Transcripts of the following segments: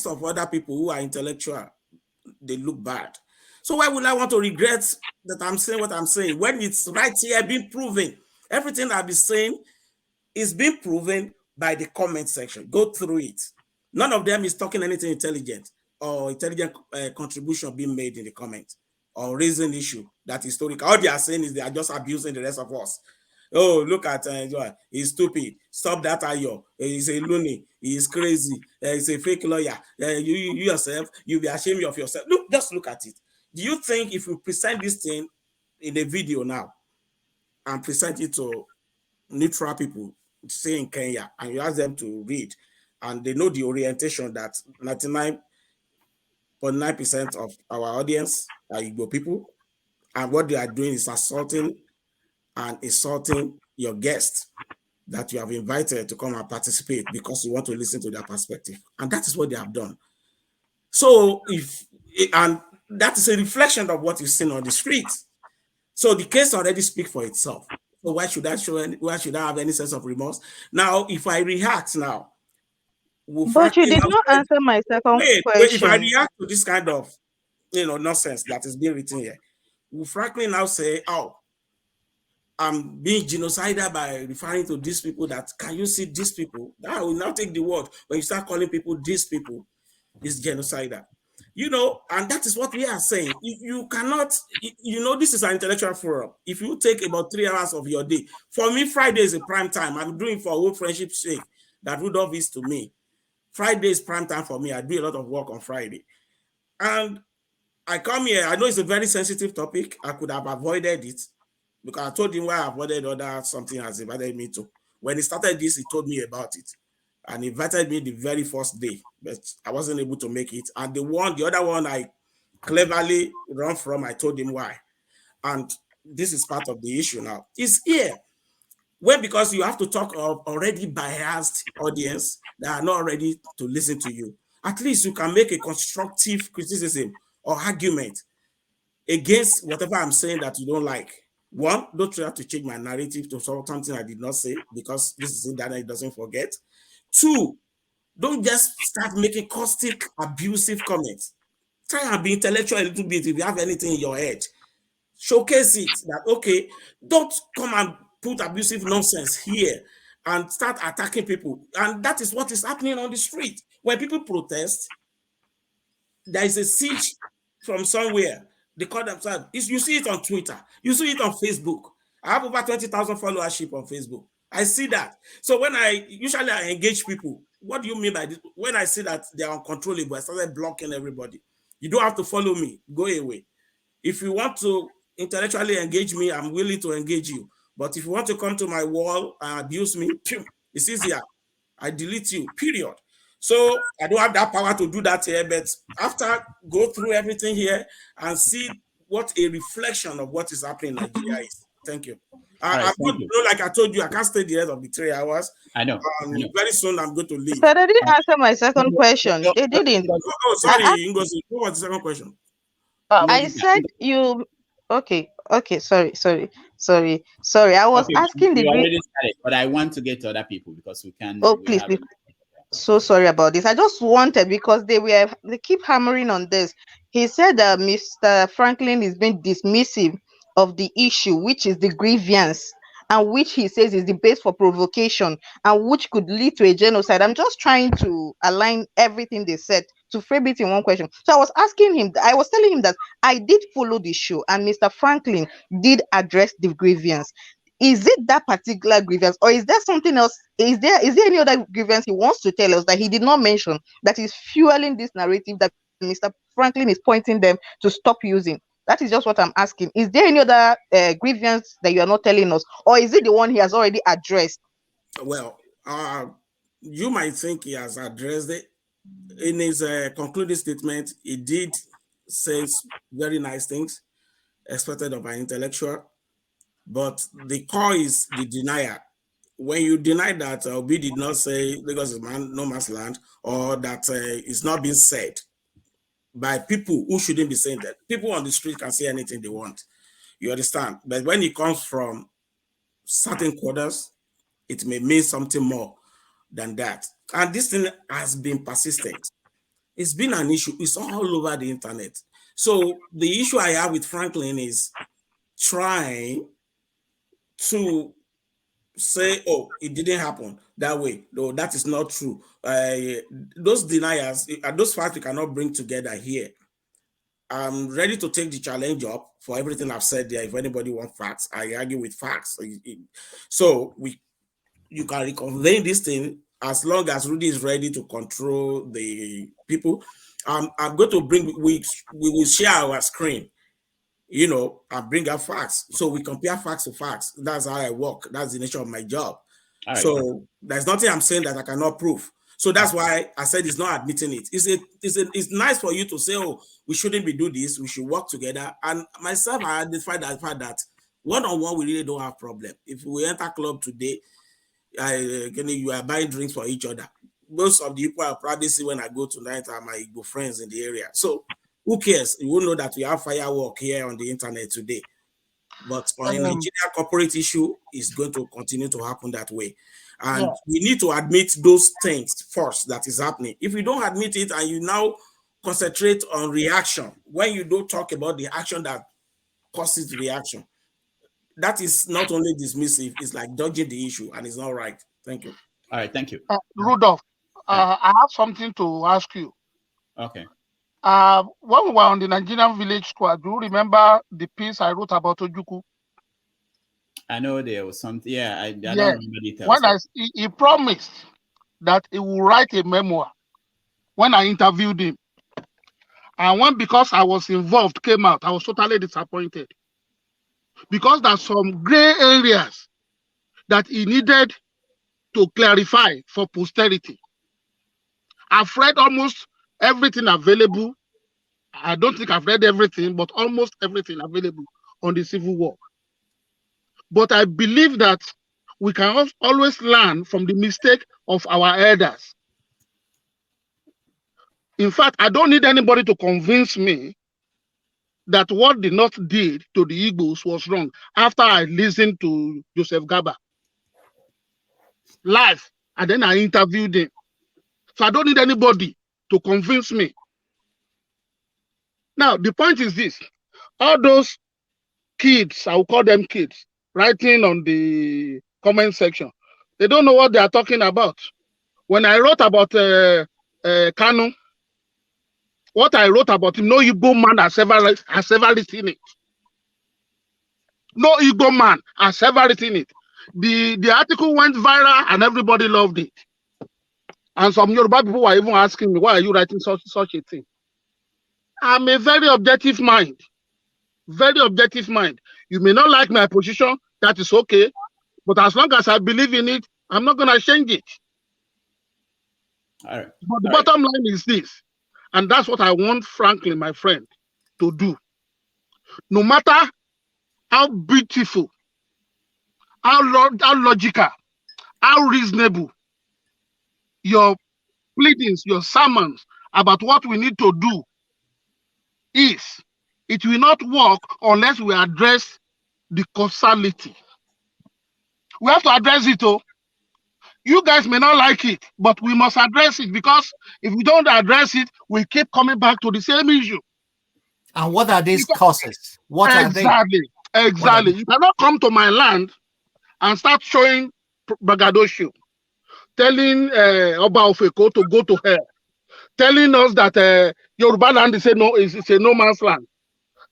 of other people who are intellectual, they look bad. So why would I want to regret that I'm saying what I'm saying when it's right here being proven? Everything I've been saying is being proven by the comment section. Go through it. None of them is talking anything intelligent or intelligent contribution being made in the comment or raising issue that is historical. All they are saying is they are just abusing the rest of us. Oh, look at he's stupid. Stop that, Ayo. He's a loony. He's crazy. He's a fake lawyer. You yourself, you'll be ashamed of yourself. Look, just look at it. Do you think if we present this thing in a video now and present it to neutral people, say in Kenya, and you ask them to read, and they know the orientation that 99.9% of our audience are Igbo people, and what they are doing is assaulting and insulting your guests that you have invited to come and participate because you want to listen to their perspective. And that is what they have done. So and that is a reflection of what you've seen on the streets. So the case already speaks for itself. So why should I have any sense of remorse? Now, if I react now, but you did not answer my second question. If I react to this kind of nonsense that is being written here, will Franklin now say, oh, I'm being genocidal by referring to these people? That can you see these people? That will now take the word when you start calling people these people is genocidal. And that is what we are saying. If you cannot, this is an intellectual forum. If you take about 3 hours of your day, for me, Friday is a prime time. I'm doing for old friendship's sake that Rudolph is to me. Friday is prime time for me. I do a lot of work on Friday. And I come here. I know it's a very sensitive topic. I could have avoided it because I told him why I avoided something has invited me to. When he started this, he told me about it. And invited me the very first day, but I wasn't able to make it. And the other one I cleverly run from, I told him why. And this is part of the issue now. It's here. Because you have to talk of already biased audience that are not ready to listen to you. At least you can make a constructive criticism or argument against whatever I'm saying that you don't like. One, don't try to change my narrative to something I did not say, because this is internet, it doesn't forget. Two, don't just start making caustic, abusive comments. Try and be intellectual a little bit if you have anything in your head. Showcase it that, okay, don't come and put abusive nonsense here and start attacking people. And that is what is happening on the street. When people protest, there is a siege from somewhere. They call themselves, you see it on Twitter, you see it on Facebook. I have over 20,000 followership on Facebook. I see that. So when I engage people, what do you mean by this? When I see that they are uncontrollable, I started blocking everybody. You don't have to follow me. Go away. If you want to intellectually engage me, I'm willing to engage you. But if you want to come to my wall and abuse me, it's easier. I delete you, period. So I don't have that power to do that here, but after go through everything here and see what a reflection of what is happening in Nigeria is. Thank you. I'm going to, like I told you, I can't stay the rest of the 3 hours. I know. Very soon I'm going to leave. So they didn't answer my second question. They didn't. Oh, sorry, Ngozi. What was the second question? I said you. Okay. Sorry. I was asking the. Already started, but I want to get to other people because we can. Oh, please. So sorry about this. I just wanted, because they keep hammering on this. He said that Mr. Franklin is being dismissive of the issue, which is the grievance, and which he says is the base for provocation, and which could lead to a genocide. I'm just trying to align everything they said to frame it in one question. So I was telling him that I did follow the show, and Mr. Franklin did address the grievance. Is it that particular grievance, or is there something else? Is there any other grievance he wants to tell us that he did not mention, that is fueling this narrative that Mr. Franklin is pointing them to stop using? That is just what I'm asking. Is there any other grievance that you are not telling us, or is it the one he has already addressed? Well, you might think he has addressed it. In his concluding statement, he did say very nice things expected of an intellectual, but the core is the denier. When you deny that Obi did not say Lagos is no man's land, or that it's not being said by people who shouldn't be saying that. People on the street can say anything they want. You understand? But when it comes from certain quarters, it may mean something more than that. And this thing has been persistent. It's been an issue. It's all over the internet. So the issue I have with Franklyne is trying to say, oh, it didn't happen that way. No, that is not true. Those deniers, those facts we cannot bring together here. I'm ready to take the challenge up for everything I've said there. If anybody wants facts, I argue with facts. So you can reconvene this thing as long as Rudy is ready to control the people. I'm going to we will share our screen, and bring up facts. So we compare facts to facts. That's how I work. That's the nature of my job. Right. So there's nothing I'm saying that I cannot prove. So that's why I said it's not admitting it. It's nice for you to say, oh, we shouldn't be doing this. We should work together. And myself, I identified that fact that one-on-one, we really don't have problem. If we enter club today, you are buying drinks for each other. Most of the people I probably see when I go tonight are my Igbo friends in the area. So who cares? You will know that we have firework here on the internet today. But on a Nigeria corporate issue, it's going to continue to happen that way. And we need to admit those things first that is happening. If you don't admit it and you now concentrate on reaction, when you don't talk about the action that causes reaction, that is not only dismissive, it's like dodging the issue, and it's not right. Thank you. All right, thank you. Rudolph, I have something to ask you. Okay. When we were on the Nigerian Village Squad, do you remember the piece I wrote about Ojukwu? I know there was something. Yeah, I don't remember details. When he promised that he will write a memoir when I interviewed him. And because I was involved, came out, I was totally disappointed. Because there's some gray areas that he needed to clarify for posterity. I've read almost everything available. I don't think I've read everything, but almost everything available on the Civil War. But I believe that we can always learn from the mistake of our elders. In fact, I don't need anybody to convince me that what the North did to the Igbos was wrong after I listened to Joseph Gaba live, and then I interviewed him. So I don't need anybody to convince me. Now, the point is this. All those kids, I will call them kids, writing on the comment section, they don't know what they are talking about. When I wrote about Kanu, what I wrote about him, no Igbo man has ever written it. No Igbo man has ever written it. The article went viral and everybody loved it. And some Yoruba people were even asking me, why are you writing such a thing? I'm a very objective mind. Very objective mind. You may not like my position, that is okay. But as long as I believe in it, I'm not going to change it. All right. But the bottom line is this. And that's what I want Franklyne, my friend, to do. No matter how beautiful, how logical, how reasonable your pleadings, your sermons about what we need to do is, it will not work unless we address the causality. We have to address it, oh. You guys may not like it, but we must address it, because if we don't address it, we keep coming back to the same issue. And what are these causes? What are they? Exactly. You cannot come to my land and start showing braggadocio, telling Oba Ofeko to go to hell, telling us that Yoruba land is a no man's land,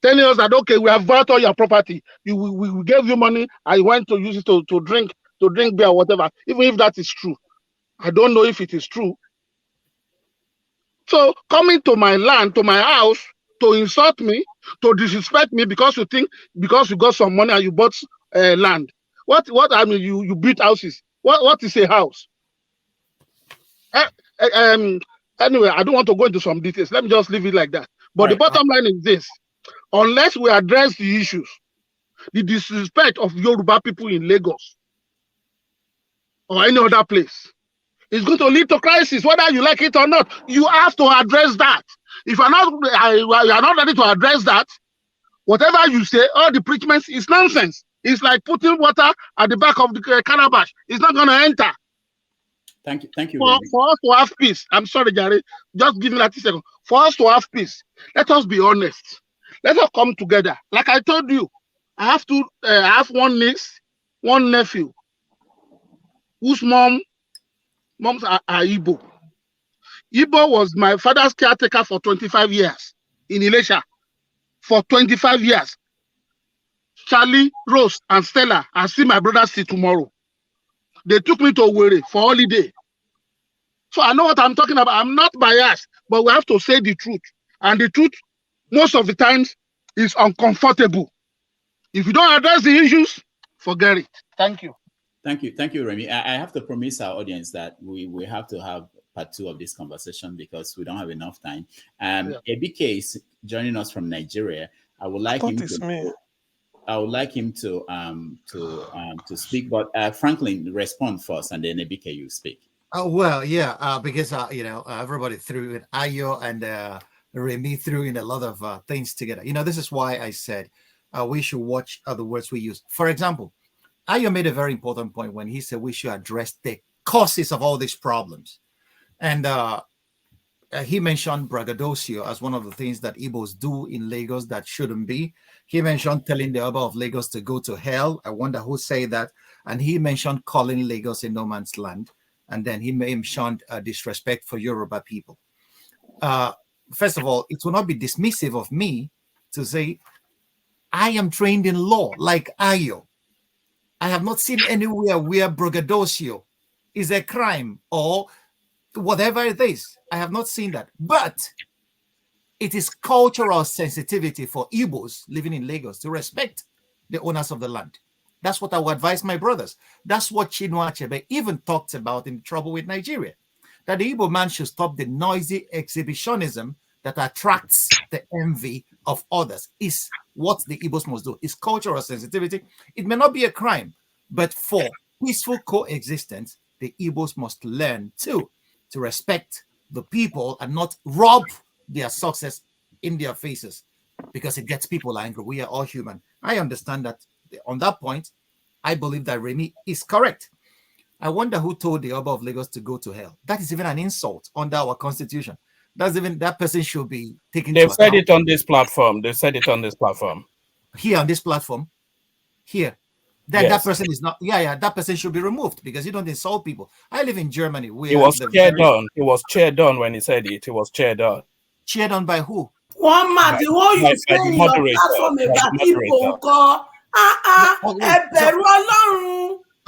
telling us that, okay, we have bought all your property, we gave you money, I went to use it to drink beer or whatever, even if that is true. I don't know if it is true. So coming to my land, to my house, to insult me, to disrespect me because you think, because you got some money and you bought land. What I mean, you built houses. What is a house? Anyway, I don't want to go into some details. Let me just leave it like that. But the bottom line is this. Unless we address the issues, the disrespect of Yoruba people in Lagos or any other place, it's going to lead to crisis, whether you like it or not. You have to address that. If you're not ready to address that, whatever you say, all the preachments is nonsense. It's like putting water at the back of the calabash. It's not going to enter. Thank you, For, Remi. for us to have peace, I'm sorry, Gary, just give me 30 seconds. For us to have peace, let us be honest. Let us come together. Like I told you, I have one niece, one nephew, whose moms are Igbo. Igbo was my father's caretaker for 25 years in Elisha. For 25 years. Charlie, Rose, and Stella, I see my brothers see tomorrow. They took me to Owerri for holiday. So I know what I'm talking about. I'm not biased, but we have to say the truth. And the truth, most of the times, is uncomfortable. If you don't address the issues, forget it. Thank you. Thank you, Remi. I have to promise our audience that we have to have part 2 of this conversation because we don't have enough time. ABK is joining us from Nigeria. I would like him to speak, but Franklyne, respond first, and then ABK, you speak. Oh well, yeah, because everybody threw in Ayo and Remi threw in a lot of things together. This is why I said we should watch the words we use. For example, Ayo made a very important point when he said we should address the causes of all these problems, and he mentioned braggadocio as one of the things that Igbos do in Lagos that shouldn't be. He mentioned telling the Oba of Lagos to go to hell. I wonder who said that. And he mentioned calling Lagos a no man's land. And then he mentioned disrespect for Yoruba people. First of all, it will not be dismissive of me to say I am trained in law like Ayo. I have not seen anywhere where braggadocio is a crime or whatever it is. I have not seen that. But it is cultural sensitivity for Igbos living in Lagos to respect the owners of the land. That's what I would advise my brothers. That's what Chinua Achebe even talked about in Trouble with Nigeria, that the Igbo man should stop the noisy exhibitionism that attracts the envy of others. Is what the Igbos must do. Is cultural sensitivity. It may not be a crime, but for peaceful coexistence, the Igbos must learn too to respect the people and not rub their success in their faces because it gets people angry. We are all human. I understand that. On that point, I believe that Remi is correct. I wonder who told the Oba of Lagos to go to hell. That is even an insult under our constitution. That person should be taken to account. They've said it on this platform. Here on this platform. Here. Then yes. That person is not. That person should be removed because you don't insult people. I live in Germany. He was cheered on. He was cheered on when he said it. He was cheered on. Cheered on by who? One man, the one you say in your platform about people.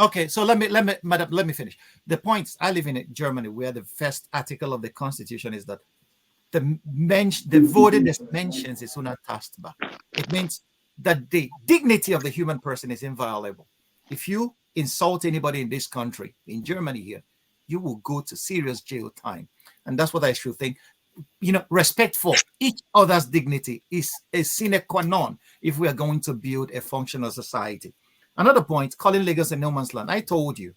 Okay, so let me finish. The point, I live in Germany, where the first article of the Constitution is that the voted mentions is unantastable. It means that the dignity of the human person is inviolable. If you insult anybody in this country, in Germany here, you will go to serious jail time. And that's what I should think. Respect for each other's dignity is a sine qua non if we are going to build a functional society. Another point, calling Lagos a no man's land. I told you,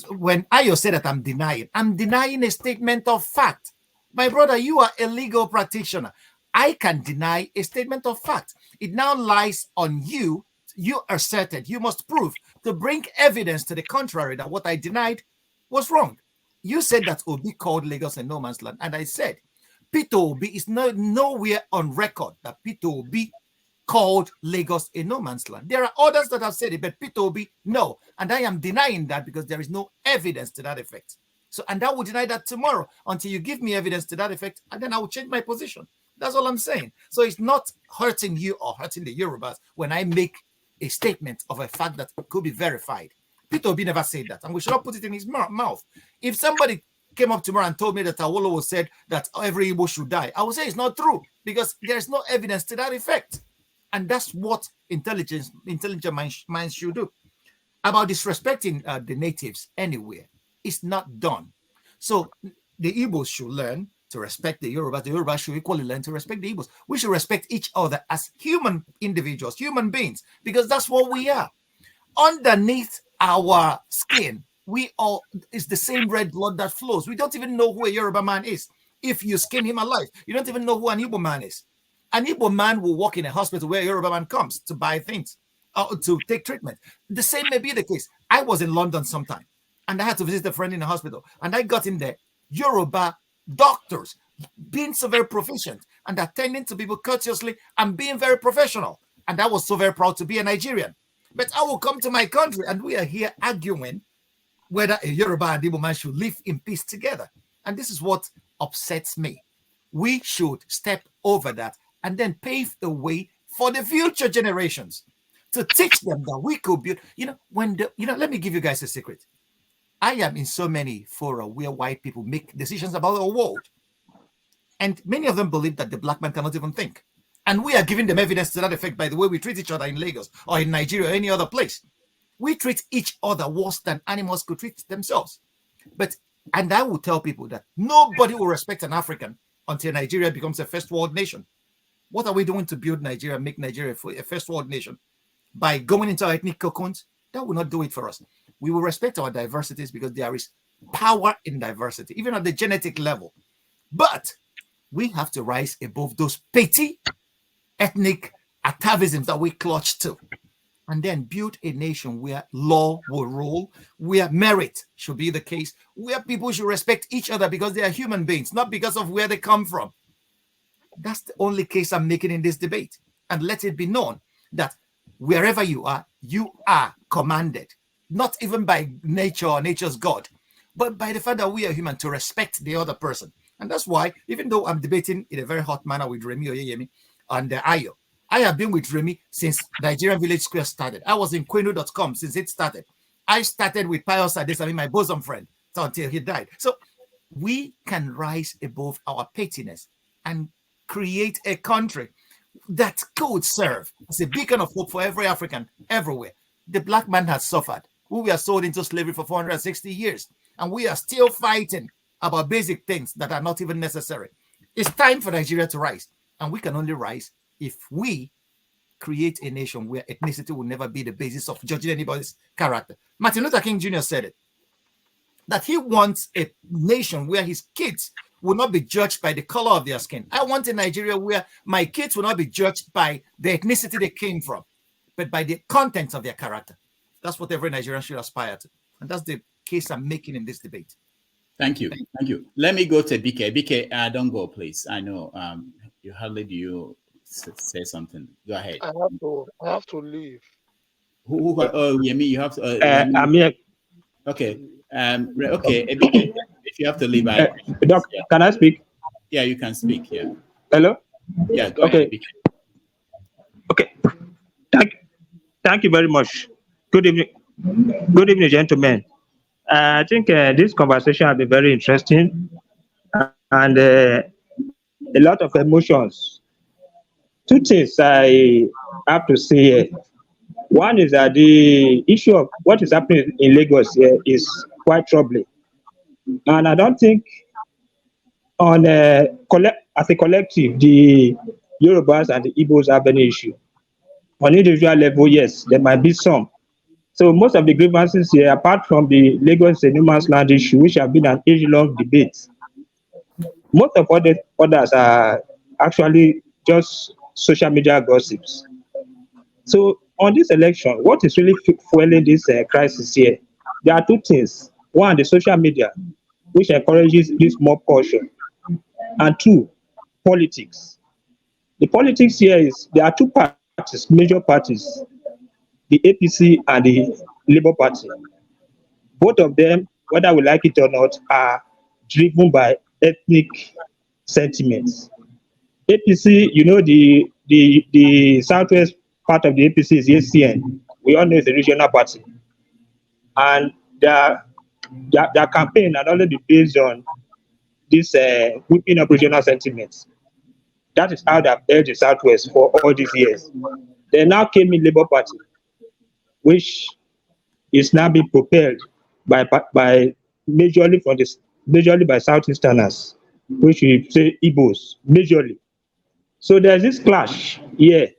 when Ayo said that I'm denying a statement of fact. My brother, you are a legal practitioner. I can deny a statement of fact. It now lies on you. You asserted, you must prove to bring evidence to the contrary that what I denied was wrong. You said that Obi called Lagos a no man's land. And I said, Peter Obi is nowhere on record that Peter Obi called Lagos a no man's land. There are others that have said it, but Peter Obi, no. And I am denying that because there is no evidence to that effect. So, and I will deny that tomorrow until you give me evidence to that effect, and then I will change my position. That's all I'm saying. So it's not hurting you or hurting the Yorubas when I make a statement of a fact that could be verified. Peter Obi never said that, and we should not put it in his mouth. If somebody came up tomorrow and told me that Awolowo said that every Igbo should die, I would say it's not true because there's no evidence to that effect. And that's what intelligent minds should do. About disrespecting the natives anywhere, it's not done. So the Igbos should learn to respect the Yorubas. The Yorubas should equally learn to respect the Igbos. We should respect each other as human individuals, human beings, because that's what we are. Underneath our skin, we all is the same red blood that flows. We don't even know who a Yoruba man is. If you skin him alive, you don't even know who an Igbo man is. An Igbo man will walk in a hospital where a Yoruba man comes to buy things or to take treatment. The same may be the case. I was in London sometime. And I had to visit a friend in the hospital. And I got in there, Yoruba doctors being so very proficient and attending to people courteously and being very professional. And I was so very proud to be a Nigerian. But I will come to my country and we are here arguing whether a Yoruba and Igbo man should live in peace together. And this is what upsets me. We should step over that and then pave the way for the future generations to teach them that we could build, let me give you guys a secret. I am in so many fora where white people make decisions about our world. And many of them believe that the black man cannot even think. And we are giving them evidence to that effect by the way we treat each other in Lagos or in Nigeria or any other place. We treat each other worse than animals could treat themselves. And I will tell people that nobody will respect an African until Nigeria becomes a first world nation. What are we doing to build Nigeria, make Nigeria a first world nation? By going into our ethnic cocoons? That will not do it for us. We will respect our diversities because there is power in diversity, even at the genetic level. But we have to rise above those petty ethnic atavisms that we clutch to, and then build a nation where law will rule, where merit should be the case, where people should respect each other because they are human beings, not because of where they come from. That's the only case I'm making in this debate. And let it be known that wherever you are commanded, not even by nature or nature's God, but by the fact that we are human, to respect the other person. And that's why, even though I'm debating in a very hot manner with Remi Oyeyemi and Ayo, I have been with Remi since Nigerian Village Square started. I was in Quenu.com since it started. I started with Pius Adesami, my bosom friend, until he died. So we can rise above our pettiness and create a country that could serve as a beacon of hope for every African everywhere. The black man has suffered. We were sold into slavery for 460 years, and we are still fighting about basic things that are not even necessary. It's time for Nigeria to rise, and we can only rise if we create a nation where ethnicity will never be the basis of judging anybody's character. Martin Luther King Jr. said it, that he wants a nation where his kids will not be judged by the color of their skin. I want a Nigeria where my kids will not be judged by the ethnicity they came from, but by the contents of their character. That's what every Nigerian should aspire to. And that's the case I'm making in this debate. Thank you. Thank you. Let me go to BK. BK, don't go, please. I know you hardly do say something. Go ahead. I have to leave. Yemi, you have to. I'm here. Okay. Okay. BK, if you have to leave, Doc, can I speak? Yeah, you can speak. Yeah. Hello. Yeah. Go ahead, BK. Okay. Thank you very much. Good evening. Good evening, gentlemen. I think this conversation has been very interesting and a lot of emotions. Two things I have to say here. One is that the issue of what is happening in Lagos here is quite troubling. And I don't think as a collective, the Yorubas and the Igbos have any issue. On individual level, yes, there might be some. So most of the grievances here, apart from the Lagos and no man's land issue, which have been an age-long debate, most of others are actually just social media gossips. So on this election, what is really fueling this crisis here? There are two things. One, the social media, which encourages this mob culture. And two, politics. The politics here is, there are two parties, major parties, the APC and the Labour Party. Both of them, whether we like it or not, are driven by ethnic sentiments. APC, you know, the southwest part of the APC is ACN. We all know it's a regional party. And their campaign had already been based on this whipping up regional sentiments. That is how they've held the southwest for all these years. They now came in Labour Party, which is now being propelled by majorly by Southeasterners, which we say Igbos, majorly. So there's this clash here,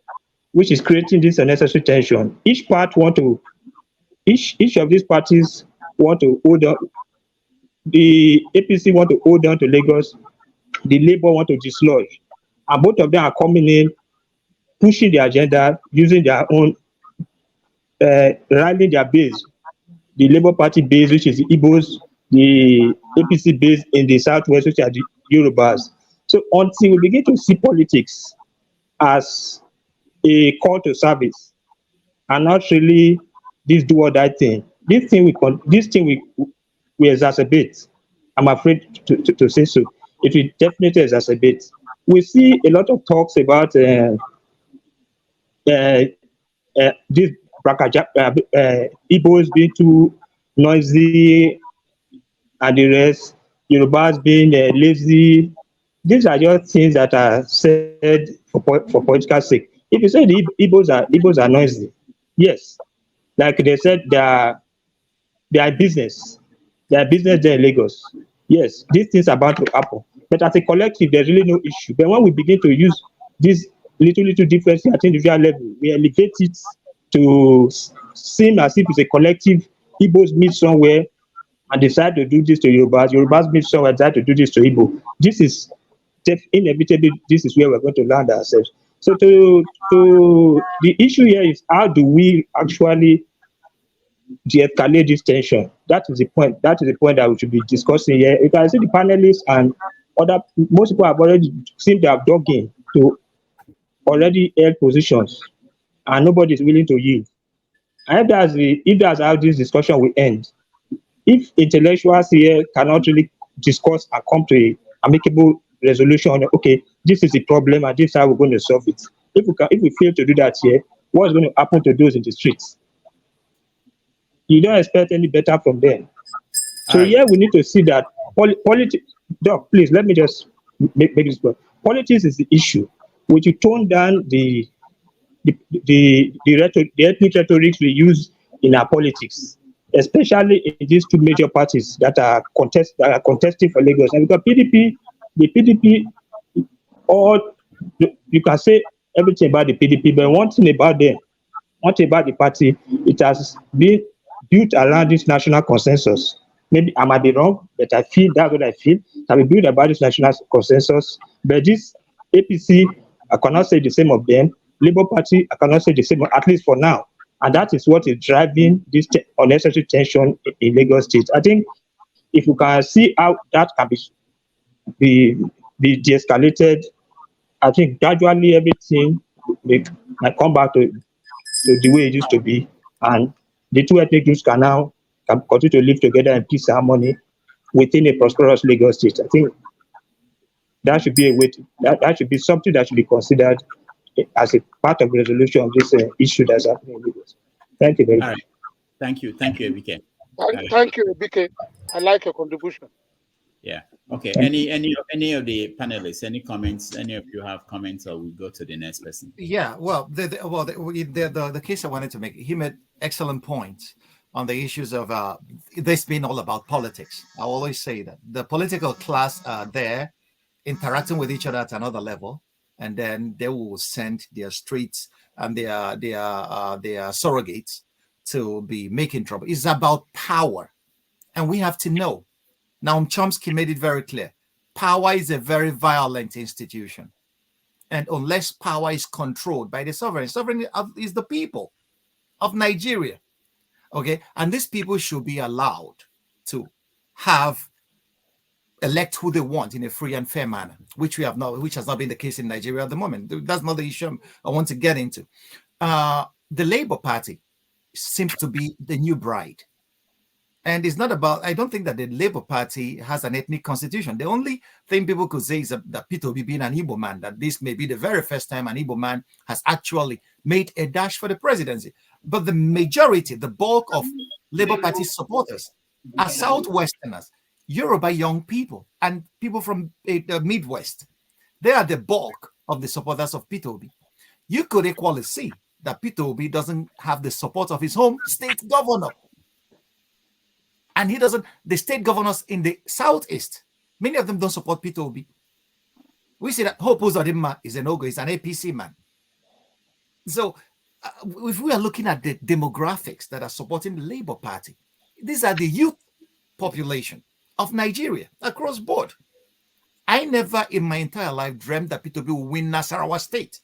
which is creating this unnecessary tension. Each of these parties want to hold on. The APC want to hold on to Lagos. The Labour want to dislodge, and both of them are coming in, pushing the agenda, using their own, rallying their base the Labour Party base, which is the Igbos, the APC base in the Southwest, which are the Yorubas. So until we begin to see politics as a call to service and not really this do or that thing, this thing we exacerbate. I'm afraid to say so. It will definitely exacerbate. We see a lot of talks about this Igbos being too noisy and the rest, Yorubas being lazy. These are just things that are said for political sake. If you say the Igbos are noisy, yes, like they said they are business. They are business there in Lagos. Yes, these things are about to happen. But as a collective, there's really no issue. But when we begin to use this little difference at individual level, we elevate it to seem as if it's a collective. Igbos meet somewhere and decide to do this to Yorubas. Yorubas meet somewhere and decide to do this to Igbo. This is inevitably, this is where we're going to land ourselves. So the issue here is, how do we actually de-escalate this tension? That is the point. That is the point that we should be discussing here. You can see the panelists and most people have already seem to have dug in to already held positions, and nobody is willing to yield. And if that's how this discussion will end, if intellectuals here cannot really discuss and come to an amicable resolution, okay, this is the problem and this is how we're going to solve it. If we fail to do that here, what's going to happen to those in the streets? You don't expect any better from them. So here we need to see that politics. Doc, please let me just make this point. Politics is the issue. Would you tone down the ethnic rhetoric we use in our politics, especially in these two major parties that are contesting for Lagos? And because the PDP, or you can say everything about the PDP, but one thing about them, one thing about the party, it has been built around this national consensus. Maybe I might be wrong, but I feel that's what I feel. That we build about this national consensus. But this APC, I cannot say the same of them. Labour Party, I cannot say the same, at least for now. And that is what is driving this unnecessary tension in Lagos State. I think if you can see how that can be de-escalated, I think gradually everything might come back to the way it used to be. And the two ethnic groups can continue to live together in peace and harmony within a prosperous Lagos State. I think that should be that should be something that should be considered as a part of the resolution of this issue that's happening in Lagos. Thank you very much. All right. Thank you, Ebike. Thank you, Ebike. I like your contribution. Yeah. Okay. Any of the panelists, any comments? Any of you have comments, or we go to the next person? Yeah. Well, the case I wanted to make, he made excellent points on the issues of this being all about politics. I always say that the political class are there interacting with each other at another level, and then they will send their streets and their surrogates to be making trouble. It's about power, and we have to know. Now, Chomsky made it very clear. Power is a very violent institution. And unless power is controlled by the sovereign is the people of Nigeria. Okay? And these people should be allowed to elect who they want in a free and fair manner, which has not been the case in Nigeria at the moment. That's not the issue I want to get into. The Labour Party seems to be the new bride. And it's not about, I don't think that the Labour Party has an ethnic constitution. The only thing people could say is that Peter Obi being an Igbo man, that this may be the very first time an Igbo man has actually made a dash for the presidency. But the majority, the bulk of Labour Party supporters are Southwesterners, Yoruba young people, and people from the Midwest. They are the bulk of the supporters of Peter Obi. You could equally see that Peter Obi doesn't have the support of his home state governor. And the state governors in the Southeast, many of them don't support Peter Obi. We see that Hope Uzodinma is an Ogo, is an APC man. So if we are looking at the demographics that are supporting the Labour Party, these are the youth population of Nigeria across board. I never in my entire life dreamt that Peter Obi will win Nasarawa State.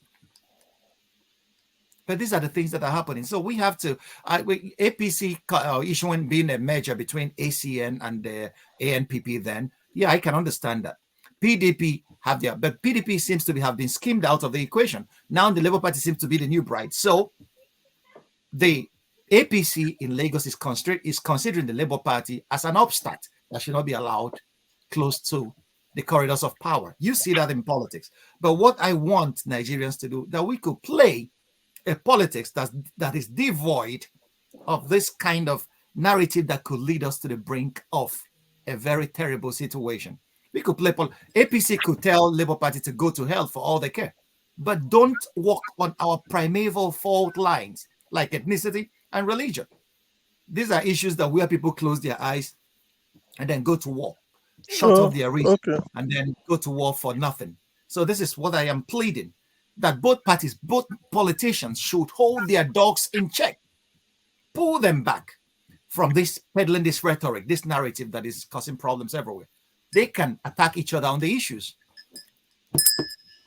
But these are the things that are happening. So we have to, APC issuing being a merger between ACN and the ANPP then, yeah, I can understand that. PDP have their, but PDP seems to have been skimmed out of the equation. Now the Labour Party seems to be the new bride. So the APC in Lagos is considering the Labour Party as an upstart that should not be allowed close to the corridors of power. You see that in politics. But what I want Nigerians to do, that we could play a politics that is devoid of this kind of narrative that could lead us to the brink of a very terrible situation. We could play APC could tell Labour Party to go to hell for all they care, but don't walk on our primeval fault lines like ethnicity and religion. These are issues that where people close their eyes and then go to war, shut off their reason, and then go to war for nothing. So this is what I am pleading, that both parties, both politicians should hold their dogs in check, pull them back from this peddling this rhetoric, this narrative that is causing problems everywhere. They can attack each other on the issues.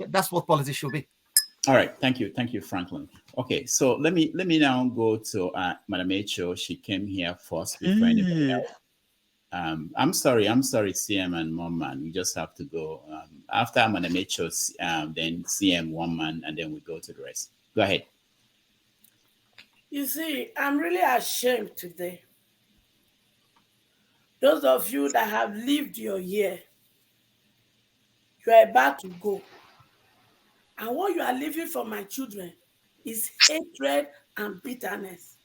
That's what politics should be. All right, thank you, Franklyne. Okay, so let me now go to Madam Ayo. She came here first before anybody else. I'm sorry, CM and one man. We just have to go after Madam Ayo, then CM, one man, and then we go to the rest. Go ahead. You see, I'm really ashamed today. Those of you that have lived your year, you are about to go. And what you are leaving for my children is hatred and bitterness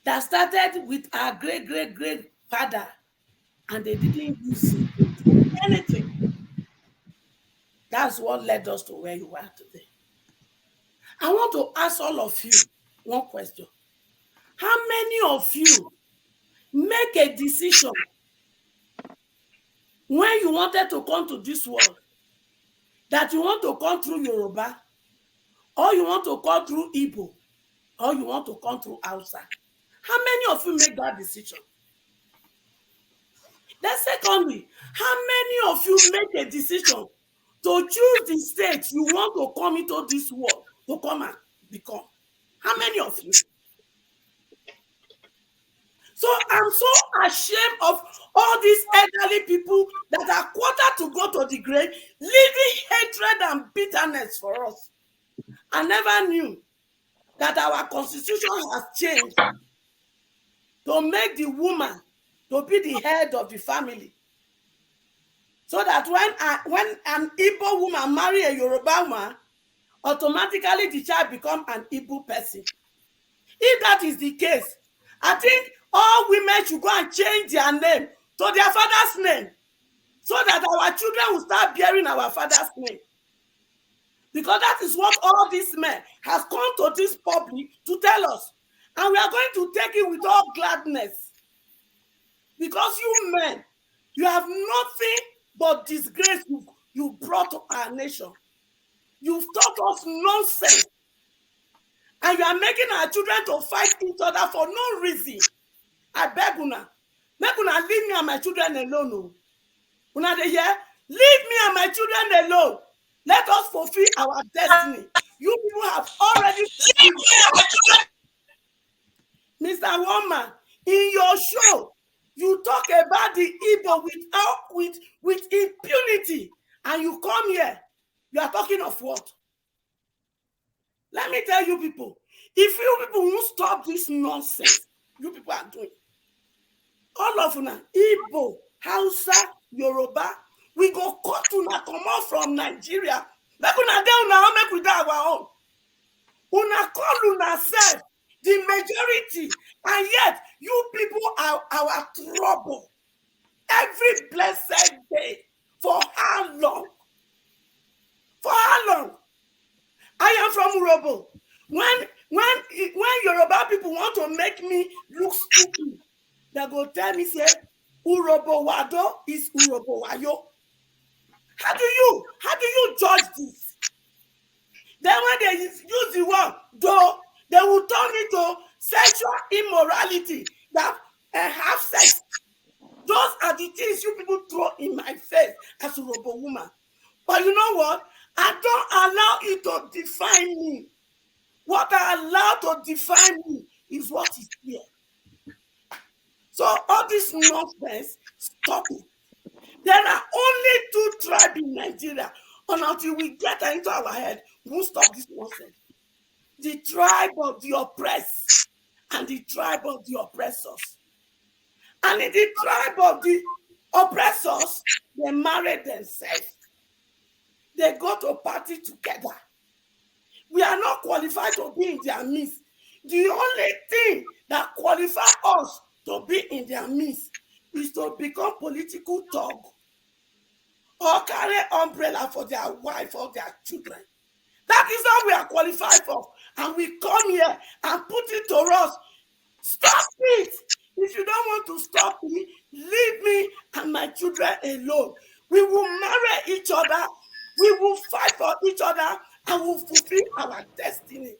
that started with our great-great-great-father, and they didn't use it to do anything. That's what led us to where you are today. I want to ask all of you one question. How many of you make a decision when you wanted to come to this world that you want to come through Yoruba, or you want to come through Igbo, or you want to come through Hausa? How many of you make that decision? Then secondly, how many of you make a decision to choose the state you want to come into this world to come and become? How many of you? So I'm so ashamed of all these elderly people that are quarter to go to the grave, leaving hatred and bitterness for us. I never knew that our constitution has changed to make the woman to be the head of the family. So that when an Igbo woman marry a Yoruba woman, automatically the child becomes an Igbo person. If that is the case, I think all women should go and change their name to their father's name, so that our children will start bearing our father's name. Because that is what all these men has come to this public to tell us. And we are going to take it with all gladness. Because you men, you have nothing but disgrace you brought to our nation. You've taught us nonsense. And you are making our children to fight each other for no reason. I beg una. Make una leave me and my children alone. No. Una dey hear? Leave me and my children alone. Let us fulfill our destiny. You people have already Mr. Woman, in your show, you talk about the Igbo with impunity, and you come here. You are talking of what? Let me tell you people, if you people won't stop this nonsense, you people are doing. All of una, Igbo, Hausa, Yoruba, we go cut una come out from Nigeria. Make una dey una own, make we dey our own. Una call una self the majority, and yet you people are our trouble every blessed day. For how long? For how long? I am from Urobo. When Yoruba people want to make me look stupid, they go tell me, say, Urobo Wado is Urobo Wayo. How do you judge this? Then when they use the word do, they will turn it to sexual immorality, that have sex. Those are the things you people throw in my face as a Urobo woman. But you know what? I don't allow it to define me. What are allowed to define me is what is here. So all this nonsense, stop it. There are only 2 tribes in Nigeria, and until we get into our head, we won't stop this nonsense. The tribe of the oppressed and the tribe of the oppressors. And in the tribe of the oppressors, they marry themselves. They go to party together. We are not qualified to be in their midst. The only thing that qualifies us to be in their midst is to become political thug or carry umbrella for their wife or their children. That is all we are qualified for. And we come here and put it to us. Stop it. If you don't want to stop me, leave me and my children alone. We will marry each other. We will fight for each other and will fulfill our destiny.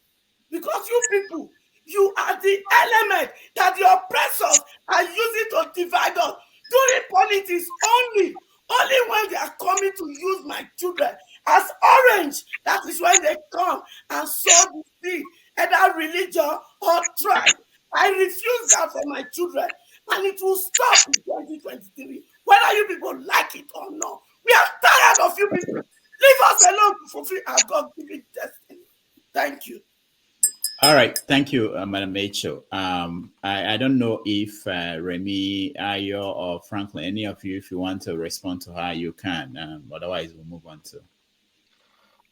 Because you people, you are the element that the oppressors are using to divide us. During politics only when they are coming to use my children as orange, that is when they come and sow the seed, either religion or tribe. I refuse that for my children, and it will stop in 2023, whether you people like it or not. We are tired of you people. Leave us alone to fulfill our God-given destiny. Thank you. All right, thank you, Madam Ayo. I don't know if Remi Ayo or Franklyne, any of you, if you want to respond to her, you can. Otherwise, we'll move on to.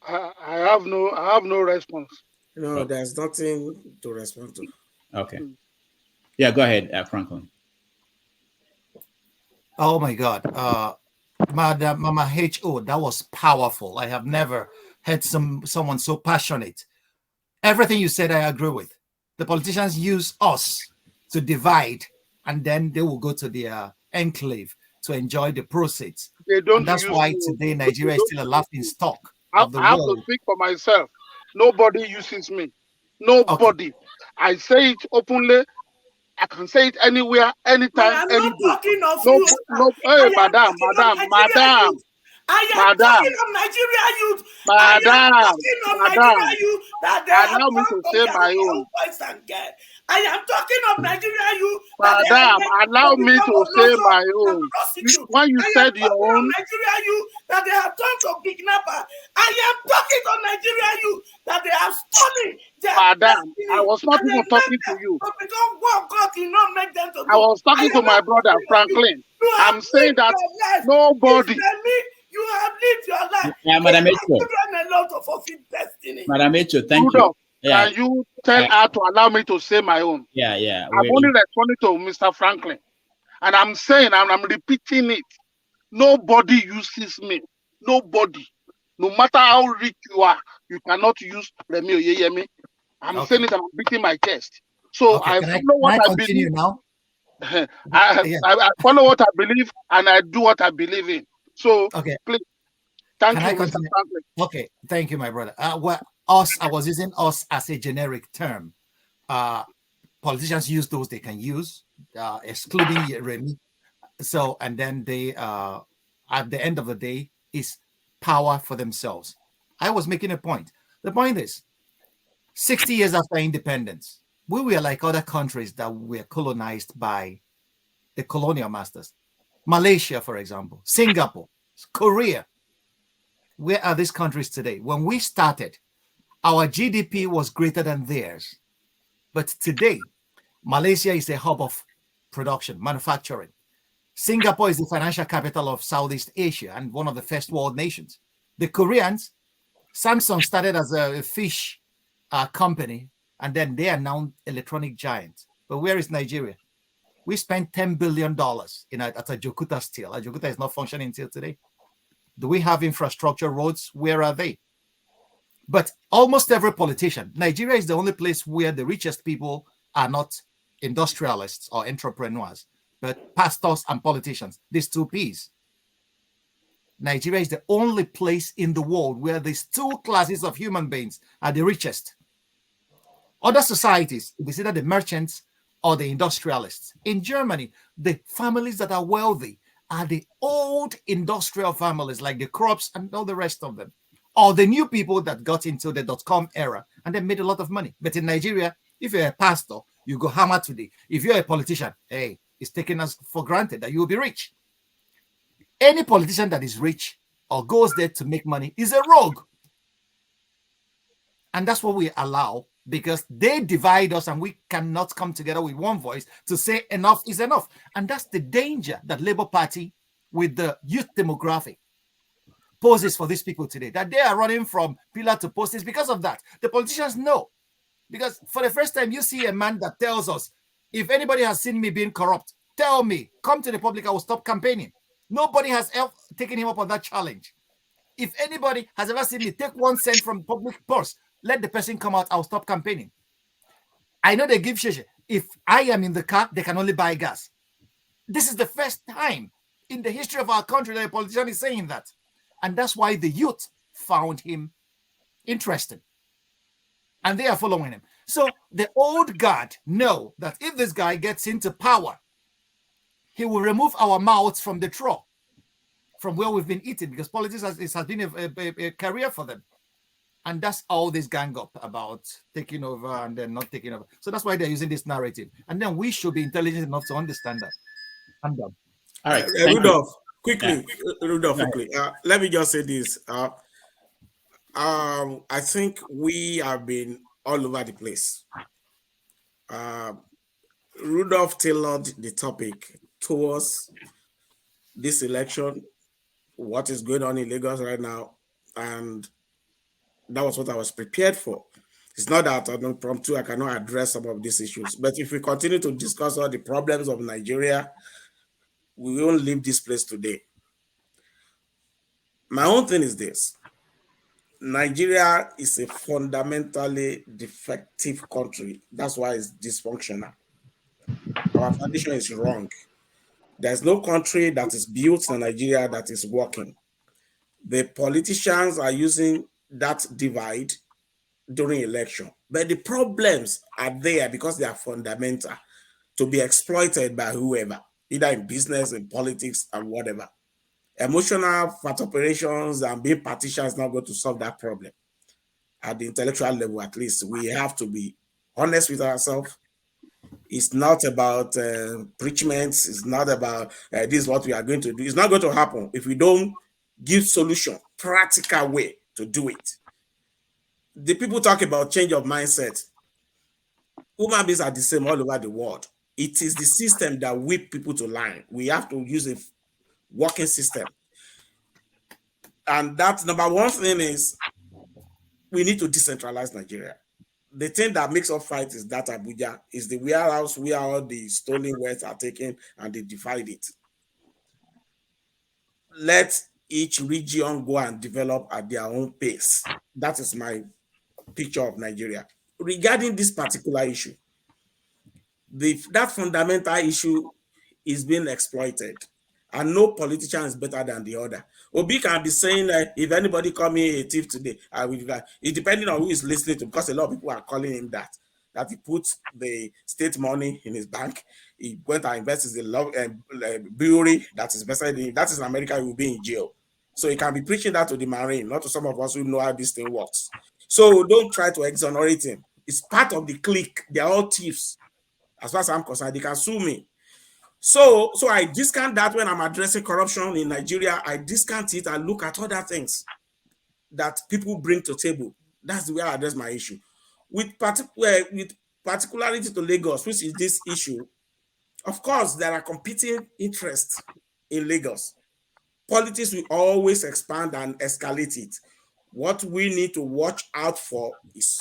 I have no response. No, there's nothing to respond to. Okay. Yeah, go ahead, Franklyne. Oh my God, Madam Mama H.O., that was powerful. I have never heard someone so passionate. Everything you said, I agree with. The politicians use us to divide, and then they will go to their enclave to enjoy the proceeds. They don't. And that's why today Nigeria is still a laughing stock of the I have world. to speak for myself. Nobody uses me. Nobody. Okay. I say it openly. I can say it anywhere, anytime, any day. Talking of you. Hey, madam. I am talking of Nigeria youth. I am talking of Nigeria youth that they have allow me to say my own. Boys and girls. I am talking of Nigeria youth. Madam, allow me to say my own. When you said your own, Nigeria youth that they have turned to kidnapper. I am talking of Nigeria youth that they have stolen. Madam, I was not even talking to you. I was talking to my brother Franklyne. I'm saying that nobody. You have lived your life. Yeah, Madam Ayo. Madam Ayo, thank you. Can you tell her to allow me to say my own? Yeah. I'm only responding to Mr. Franklyne. And I'm saying, and I'm repeating it, nobody uses me. Nobody. No matter how rich you are, you cannot use Remi Oyeyemi. I'm saying it and I'm beating my chest. So I follow what I believe. Now? I follow what I believe and I do what I believe in. So please, thank you, Mr. Franklyne. Okay, thank you, my brother. I was using us as a generic term. Politicians use those they can use, excluding Remi. So, and then they, at the end of the day, is power for themselves. I was making a point. The point is, 60 years after independence, we were like other countries that were colonized by the colonial masters. Malaysia, for example, Singapore, Korea. Where are these countries today? When we started, our GDP was greater than theirs. But today, Malaysia is a hub of production, manufacturing. Singapore is the financial capital of Southeast Asia and one of the first world nations. The Koreans, Samsung started as a fish company, and then they are now electronic giants. But where is Nigeria? We spent $10 billion at Ajaokuta still. Ajaokuta is not functioning until today. Do we have infrastructure, roads? Where are they? But almost every politician, Nigeria is the only place where the richest people are not industrialists or entrepreneurs, but pastors and politicians, these two P's. Nigeria is the only place in the world where these two classes of human beings are the richest. Other societies, it's either the merchants or the industrialists. In Germany, the families that are wealthy are the old industrial families like the Krups and all the rest of them. or the new people that got into the .com era and they made a lot of money. But in Nigeria, if you're a pastor, you go hammer today. If you're a politician, hey, it's taken us for granted that you will be rich. Any politician that is rich or goes there to make money is a rogue. And that's what we allow, because they divide us and we cannot come together with one voice to say enough is enough. And that's the danger that Labour Party with the youth demographic poses for these people today, that they are running from pillar to post. Is because of that. The politicians know. Because for the first time, you see a man that tells us, if anybody has seen me being corrupt, tell me, come to the public, I will stop campaigning. Nobody has ever taken him up on that challenge. If anybody has ever seen me take 1 cent from public purse, let the person come out, I'll stop campaigning. I know they give sheshe. If I am in the car, they can only buy gas. This is the first time in the history of our country that a politician is saying that. And that's why the youth found him interesting. And they are following him. So the old guard know that if this guy gets into power, he will remove our mouths from the trough, from where we've been eating, because politics has been a career for them. And that's all this gang up about taking over and then not taking over. So that's why they're using this narrative. And then we should be intelligent enough to understand that. I'm done. All right. Rudolph, quickly. Rudolph, quickly. Let me just say this. I think we have been all over the place. Rudolph tailored the topic towards this election, what is going on in Lagos right now, and that was what I was prepared for. It's not that I'm impromptu, I cannot address some of these issues, but if we continue to discuss all the problems of Nigeria, we won't leave this place today. My own thing is this. Nigeria is a fundamentally defective country. That's why it's dysfunctional. Our foundation is wrong. There's no country that is built in Nigeria that is working. The politicians are using that divide during election, but the problems are there because they are fundamental to be exploited by whoever, either in business, in politics, and whatever. Emotional fat operations and being partisan is not going to solve that problem. At the intellectual level, at least, we have to be honest with ourselves. It's not about preachments. It's not about this is what we are going to do. It's not going to happen if we don't give solution, practical way to do it. The people talk about change of mindset. Human beings are the same all over the world. It is the system that whip people to line. We have to use a working system. And that number one thing is we need to decentralize Nigeria. The thing that makes us fight is that Abuja is the warehouse where all the stolen wealth are taken and they divide it. Let each region go and develop at their own pace. That is my picture of Nigeria. Regarding this particular issue, that fundamental issue is being exploited. And no politician is better than the other. Obi can be saying that if anybody call me a thief today, I will. It's depending on who is listening to, because a lot of people are calling him that he puts the state money in his bank. He went and invested in a brewery that is invested in. That is in America, he will be in jail. So he can be preaching that to the Marine, not to some of us who know how this thing works. So don't try to exonerate him. It's part of the clique. They are all thieves. As far as I'm concerned, they can sue me. So I discount that when I'm addressing corruption in Nigeria. I discount it and look at other things that people bring to table. That's the way I address my issue. With particularity to Lagos, which is this issue, of course, there are competing interests in Lagos. Politics will always expand and escalate it. What we need to watch out for is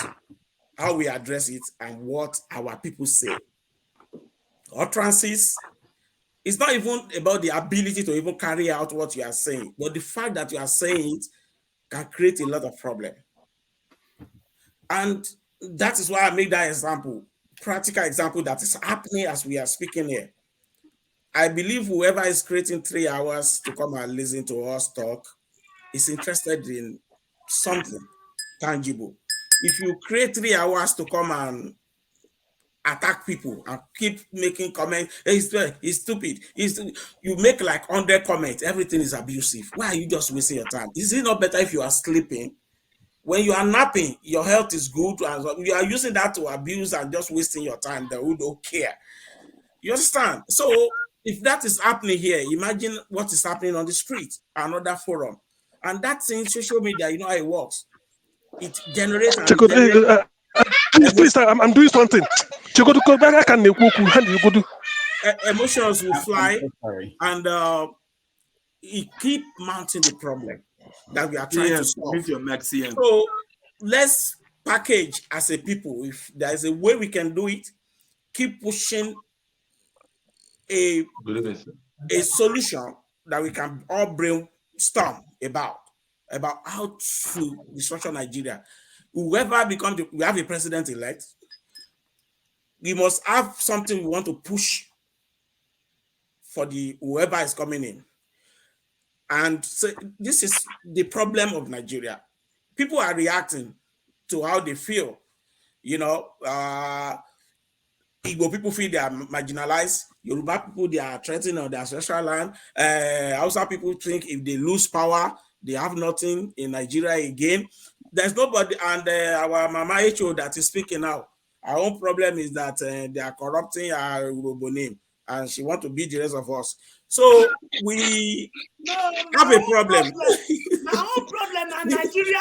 how we address it and what our people say. Utterances, it's not even about the ability to even carry out what you are saying, but the fact that you are saying it can create a lot of problem. And that is why I made that example, practical example that is happening as we are speaking here. I believe whoever is creating 3 hours to come and listen to us talk is interested in something tangible. If you create 3 hours to come and attack people and keep making comments, he's stupid, you make like 100 comments, everything is abusive. Why are you just wasting your time? Is it not better if you are sleeping When you are napping, your health is good, and you are using that to abuse and just wasting your time. They who don't care. You understand? So if that is happening here, imagine what is happening on the street, another forum. And that's in social media, you know how it works. It generates and please, I'm doing something. Emotions will fly, so sorry. and it keep mounting the problem that we are trying to solve. So let's package as a people. If there is a way we can do it, keep pushing a solution that we can all brainstorm about how to restructure Nigeria. Whoever we have a president elect, we must have something we want to push for whoever is coming in. And so this is the problem of Nigeria. People are reacting to how they feel. You know, Igbo people feel they are marginalized. Yoruba people, they are threatened on their ancestral land. Hausa people think if they lose power, they have nothing in Nigeria again. There's nobody, and our Mama H.O. that is speaking now, our own problem is that they are corrupting our Yoruba name, and she wants to beat the rest of us. So we have a problem. My own problem is Nigeria.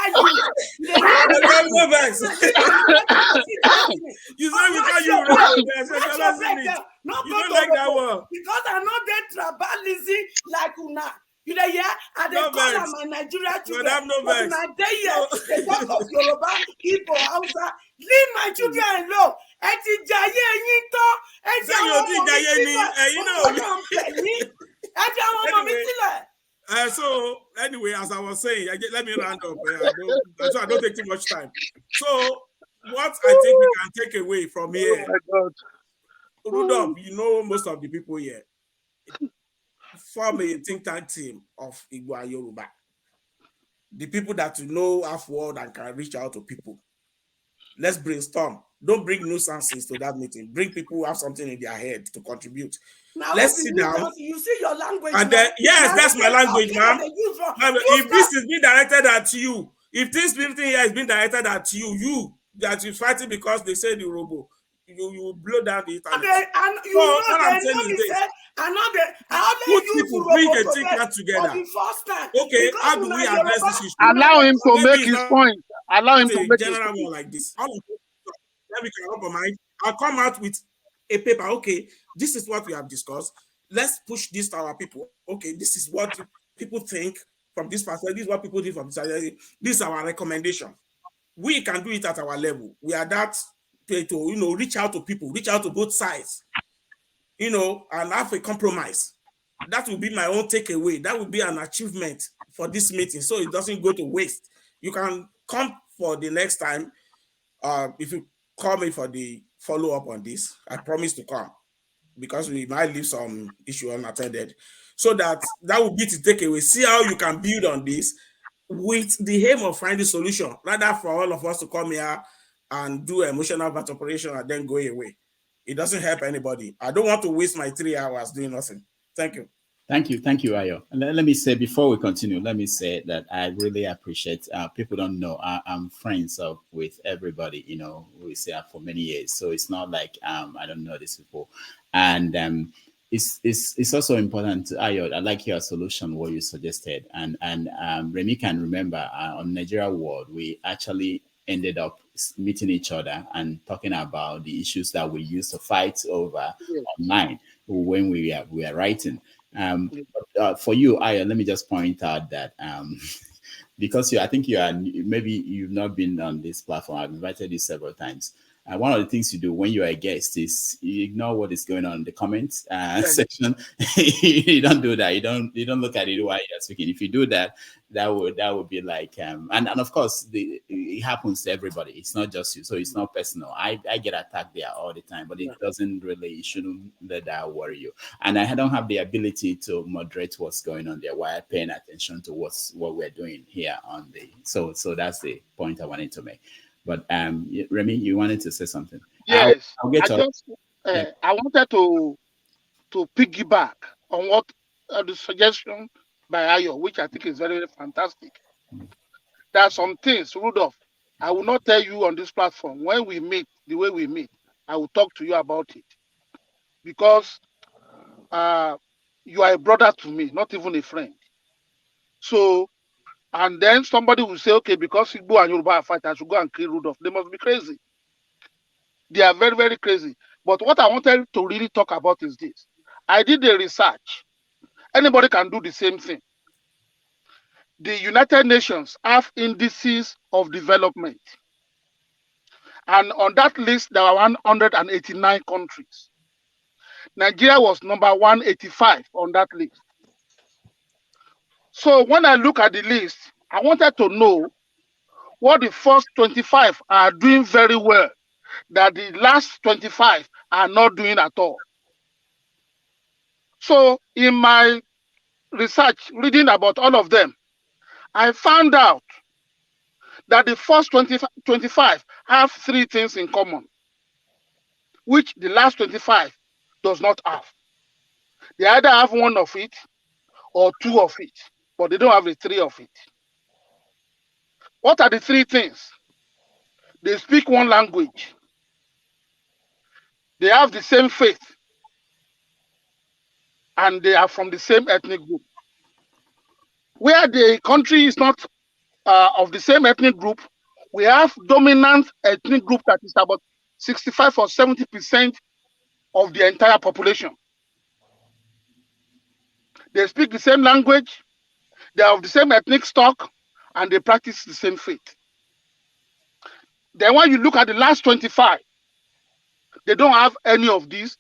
No vex. You say we can't use you don't like that one. Because I know they tribalism like una. You know, yeah, and they call them my Nigeria children. But in Nigeria, they talk of Yoruba, Igbo, Hausa. Leave my children alone. So anyway, as I was saying, let me round up. So I don't take too much time. So what I think we can take away from here, Rudolph, you know most of the people here, form a think tank team of Igbo and Yoruba. The people that you know have word and can reach out to people. Let's brainstorm. Don't bring nuisances to that meeting. Bring people who have something in their head to contribute. Now, let's sit down. You see your language. And yes, that's my language, ma'am. If this is being directed at you, if this meeting here is being directed at you that you're fighting because they said you robo, you blow down the internet. And you know, what I'm saying is this. Put people bring a ticket together. Okay, how do we address this issue? Allow him to make his point. Allow him to make his general one like this. Then we can compromise. I'll come out with a paper. Okay, this is what we have discussed. Let's push this to our people. Okay, this is what people think from this perspective. This is what people think from this perspective. This is our recommendation. We can do it at our level. We are that to reach out to people, reach out to both sides, and have a compromise. That will be my own takeaway. That will be an achievement for this meeting, so it doesn't go to waste. You can come for the next time. If you call me for the follow-up on this, I promise to come, because we might leave some issue unattended. So that will be the takeaway. See how you can build on this with the aim of finding solution, rather for all of us to come here and do emotional operation and then go away. It doesn't help anybody. I don't want to waste my 3 hours doing nothing. Thank you. Thank you, Ayo. And let me say, before we continue, let me say that I really appreciate. People don't know I'm friends with everybody. We say for many years, so it's not like I don't know these people. And it's also important, Ayo. I like your solution, what you suggested, and Remi can remember on Nigeria World, we actually ended up meeting each other and talking about the issues that we used to fight over online when we are writing. For you, Ayo, let me just point out that because I think maybe you've not been on this platform. I've invited you several times. One of the things you do when you're a guest is you ignore what is going on in the comments section. You don't do that. You don't look at it while you're speaking. If you do that, that would be like and of course it happens to everybody. It's not just you, so it's not personal. I get attacked there all the time, but it shouldn't let that worry you. And I don't have the ability to moderate what's going on there while paying attention to what we're doing here on the. So that's the point I wanted to make. But Remi, you wanted to say something. Yes, I wanted to piggyback on what the suggestion by Ayo, which I think is very, very fantastic. there are some things, Rudolph, I will not tell you on this platform. When we meet, the way we meet, I will talk to you about it. Because you are a brother to me, not even a friend. So, and then somebody will say, okay, because Igbo and Yoruba are fighting, I should go and kill Rudolph. They must be crazy. They are very, very crazy. But what I wanted to really talk about is this. I did the research. Anybody can do the same thing. The United Nations have indices of development. And on that list, there are 189 countries. Nigeria was number 185 on that list. So when I look at the list, I wanted to know what the first 25 are doing very well, that the last 25 are not doing at all. So in my research, reading about all of them, I found out that the first 25 have three things in common, which the last 25 does not have. They either have one of it or two of it, but they don't have the three of it. What are the three things? They speak one language. They have the same faith. And they are from the same ethnic group. Where the country is not of the same ethnic group, we have dominant ethnic group that is about 65 or 70% of the entire population. They speak the same language, they are of the same ethnic stock, and they practice the same faith. Then when you look at the last 25, they don't have any of these,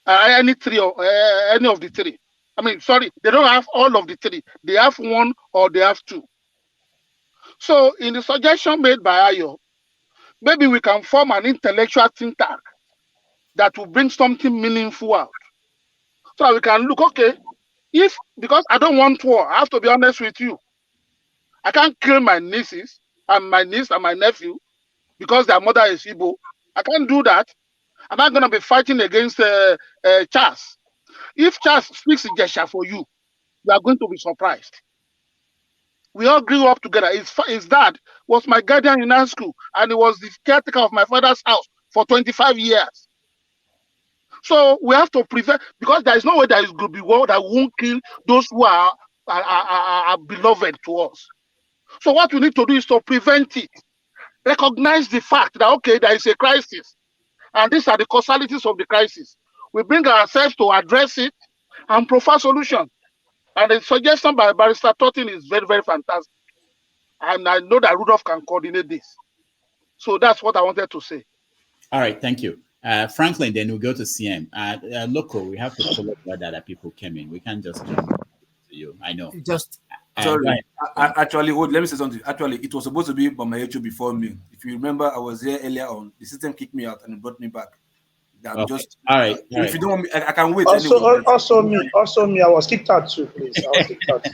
any of the three. I mean, sorry, they don't have all of the three. They have one or they have two. So in the suggestion made by Ayo, maybe we can form an intellectual think tank that will bring something meaningful out. So that we can look, okay, because I don't want war, I have to be honest with you. I can't kill my nieces and my niece and my nephew because their mother is Igbo. I can't do that. Am I going to be fighting against Charles? If Charles speaks Ijesha for you, you are going to be surprised. We all grew up together. His dad was my guardian in high school, and he was the caretaker of my father's house for 25 years. So we have to prevent, because there is no way there is going to be war that won't kill those who are beloved to us. So what we need to do is to prevent it. Recognize the fact that, okay, there is a crisis, and these are the causalities of the crisis. We bring ourselves to address it and provide solution. And the suggestion by Barrister Turton is very, very fantastic. And I know that Rudolph can coordinate this. So that's what I wanted to say. All right, thank you. Franklyne, then we'll go to CM. Local, we have to follow that people came in. We can't just jump to you. I know. Sorry. Actually, let me say something. Actually, it was supposed to be Oyeyemi before me. If you remember, I was there earlier on. The system kicked me out and it brought me back. I'm okay. Just all right. If you don't want me, I can wait. Also me. I was kicked out too, please. I was kicked out.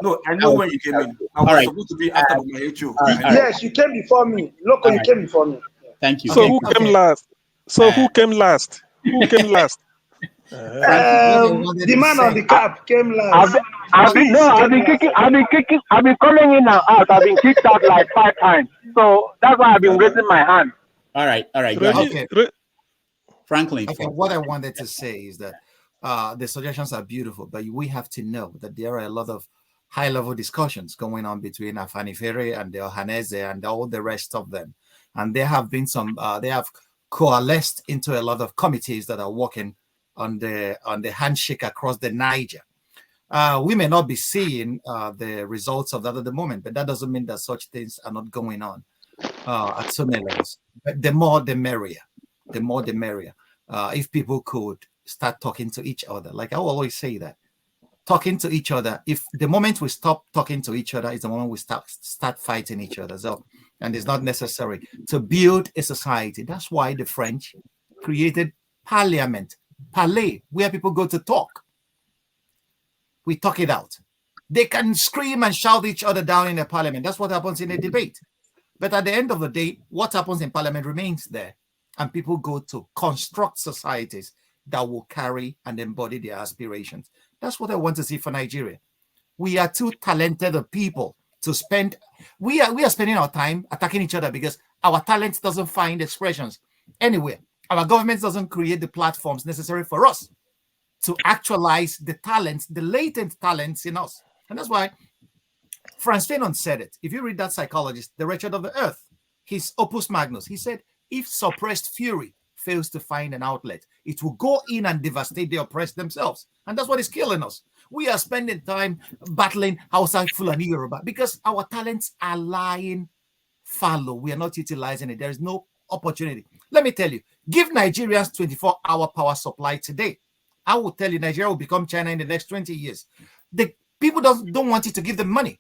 No. I know when you came in. I was supposed to be after Oyeyemi. Yes, you came before me. Local, you came before me. Thank you. So who came last? Who came last? The man on the cap came last. I've been coming in and out. I've been kicked out like 5 times. So that's why I've been raising my hand. All right. Okay. Franklyne. Okay, what I wanted to say is that the suggestions are beautiful, but we have to know that there are a lot of high-level discussions going on between Afanifere and the Ohaneze and all the rest of them. And there have been some, they have coalesced into a lot of committees that are working on the handshake across the Niger. We may not be seeing the results of that at the moment, but that doesn't mean that such things are not going on at so many levels. But the more the merrier. The more the merrier. If people could start talking to each other, like I always say that, talking to each other. If the moment we stop talking to each other is the moment we start fighting each other. So, and it's not necessary to build a society. That's why the French created parliament, palais, where people go to talk. We talk it out. They can scream and shout each other down in the parliament. That's what happens in a debate. But at the end of the day, what happens in parliament remains there. And people go to construct societies that will carry and embody their aspirations. That's what I want to see for Nigeria. We are too talented of people to spend. We are spending our time attacking each other because our talent doesn't find expressions anywhere. Our government doesn't create the platforms necessary for us to actualize the talents, the latent talents in us. And that's why Franz Fanon said it. If you read that psychologist, The Wretched of the Earth, his Opus Magnus, he said, if suppressed fury fails to find an outlet, it will go in and devastate the oppressed themselves. And that's what is killing us. We are spending time battling outside Fulani Yoruba because our talents are lying fallow. We are not utilizing it. There is no opportunity. Let me tell you, give Nigerians 24-hour power supply today. I will tell you, Nigeria will become China in the next 20 years. The people don't want you to give them money.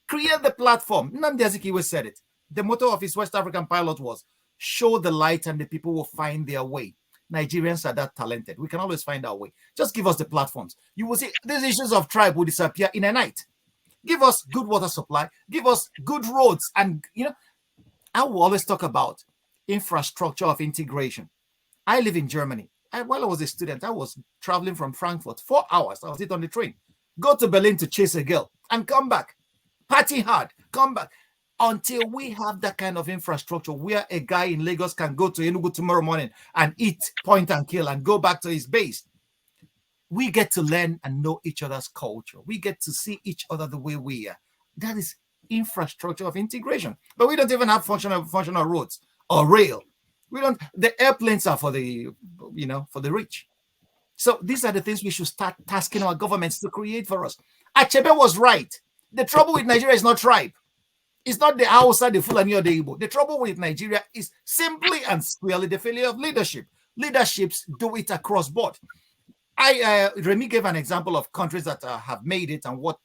Create the platform. Nnamdi Azikiwe said it. The motto of his West African pilot was, show the light and the people will find their way. Nigerians are that talented. We can always find our way. Just give us the platforms. You will see these issues of tribe will disappear in a night. Give us good water supply. Give us good roads. And, I will always talk about infrastructure of integration. I live in Germany. While I was a student, I was traveling from Frankfurt 4 hours. I was on the train. Go to Berlin to chase a girl and come back. Party hard. Come back. Until we have that kind of infrastructure where a guy in Lagos can go to Enugu tomorrow morning and eat, point and kill, and go back to his base, we get to learn and know each other's culture. We get to see each other the way we are. That is infrastructure of integration. But we don't even have functional roads or rail. We don't. The airplanes are for the, for the rich. So these are the things we should start tasking our governments to create for us. Achebe was right. The trouble with Nigeria is not tribe. It's not the Hausa, the Fulani, or the Igbo. The trouble with Nigeria is simply and squarely the failure of leadership. Leaderships do it across board. Remi gave an example of countries that have made it, and what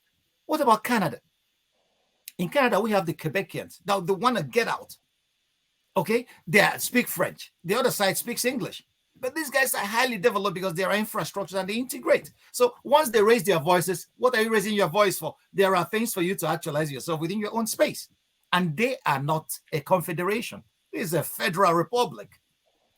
about Canada? In Canada, we have the Quebecians. Now they want to get out. Okay, they speak French. The other side speaks English. But these guys are highly developed because there are infrastructures and they integrate. So once they raise their voices, what are you raising your voice for? There are things for you to actualize yourself within your own space. And they are not a confederation. This is a federal republic.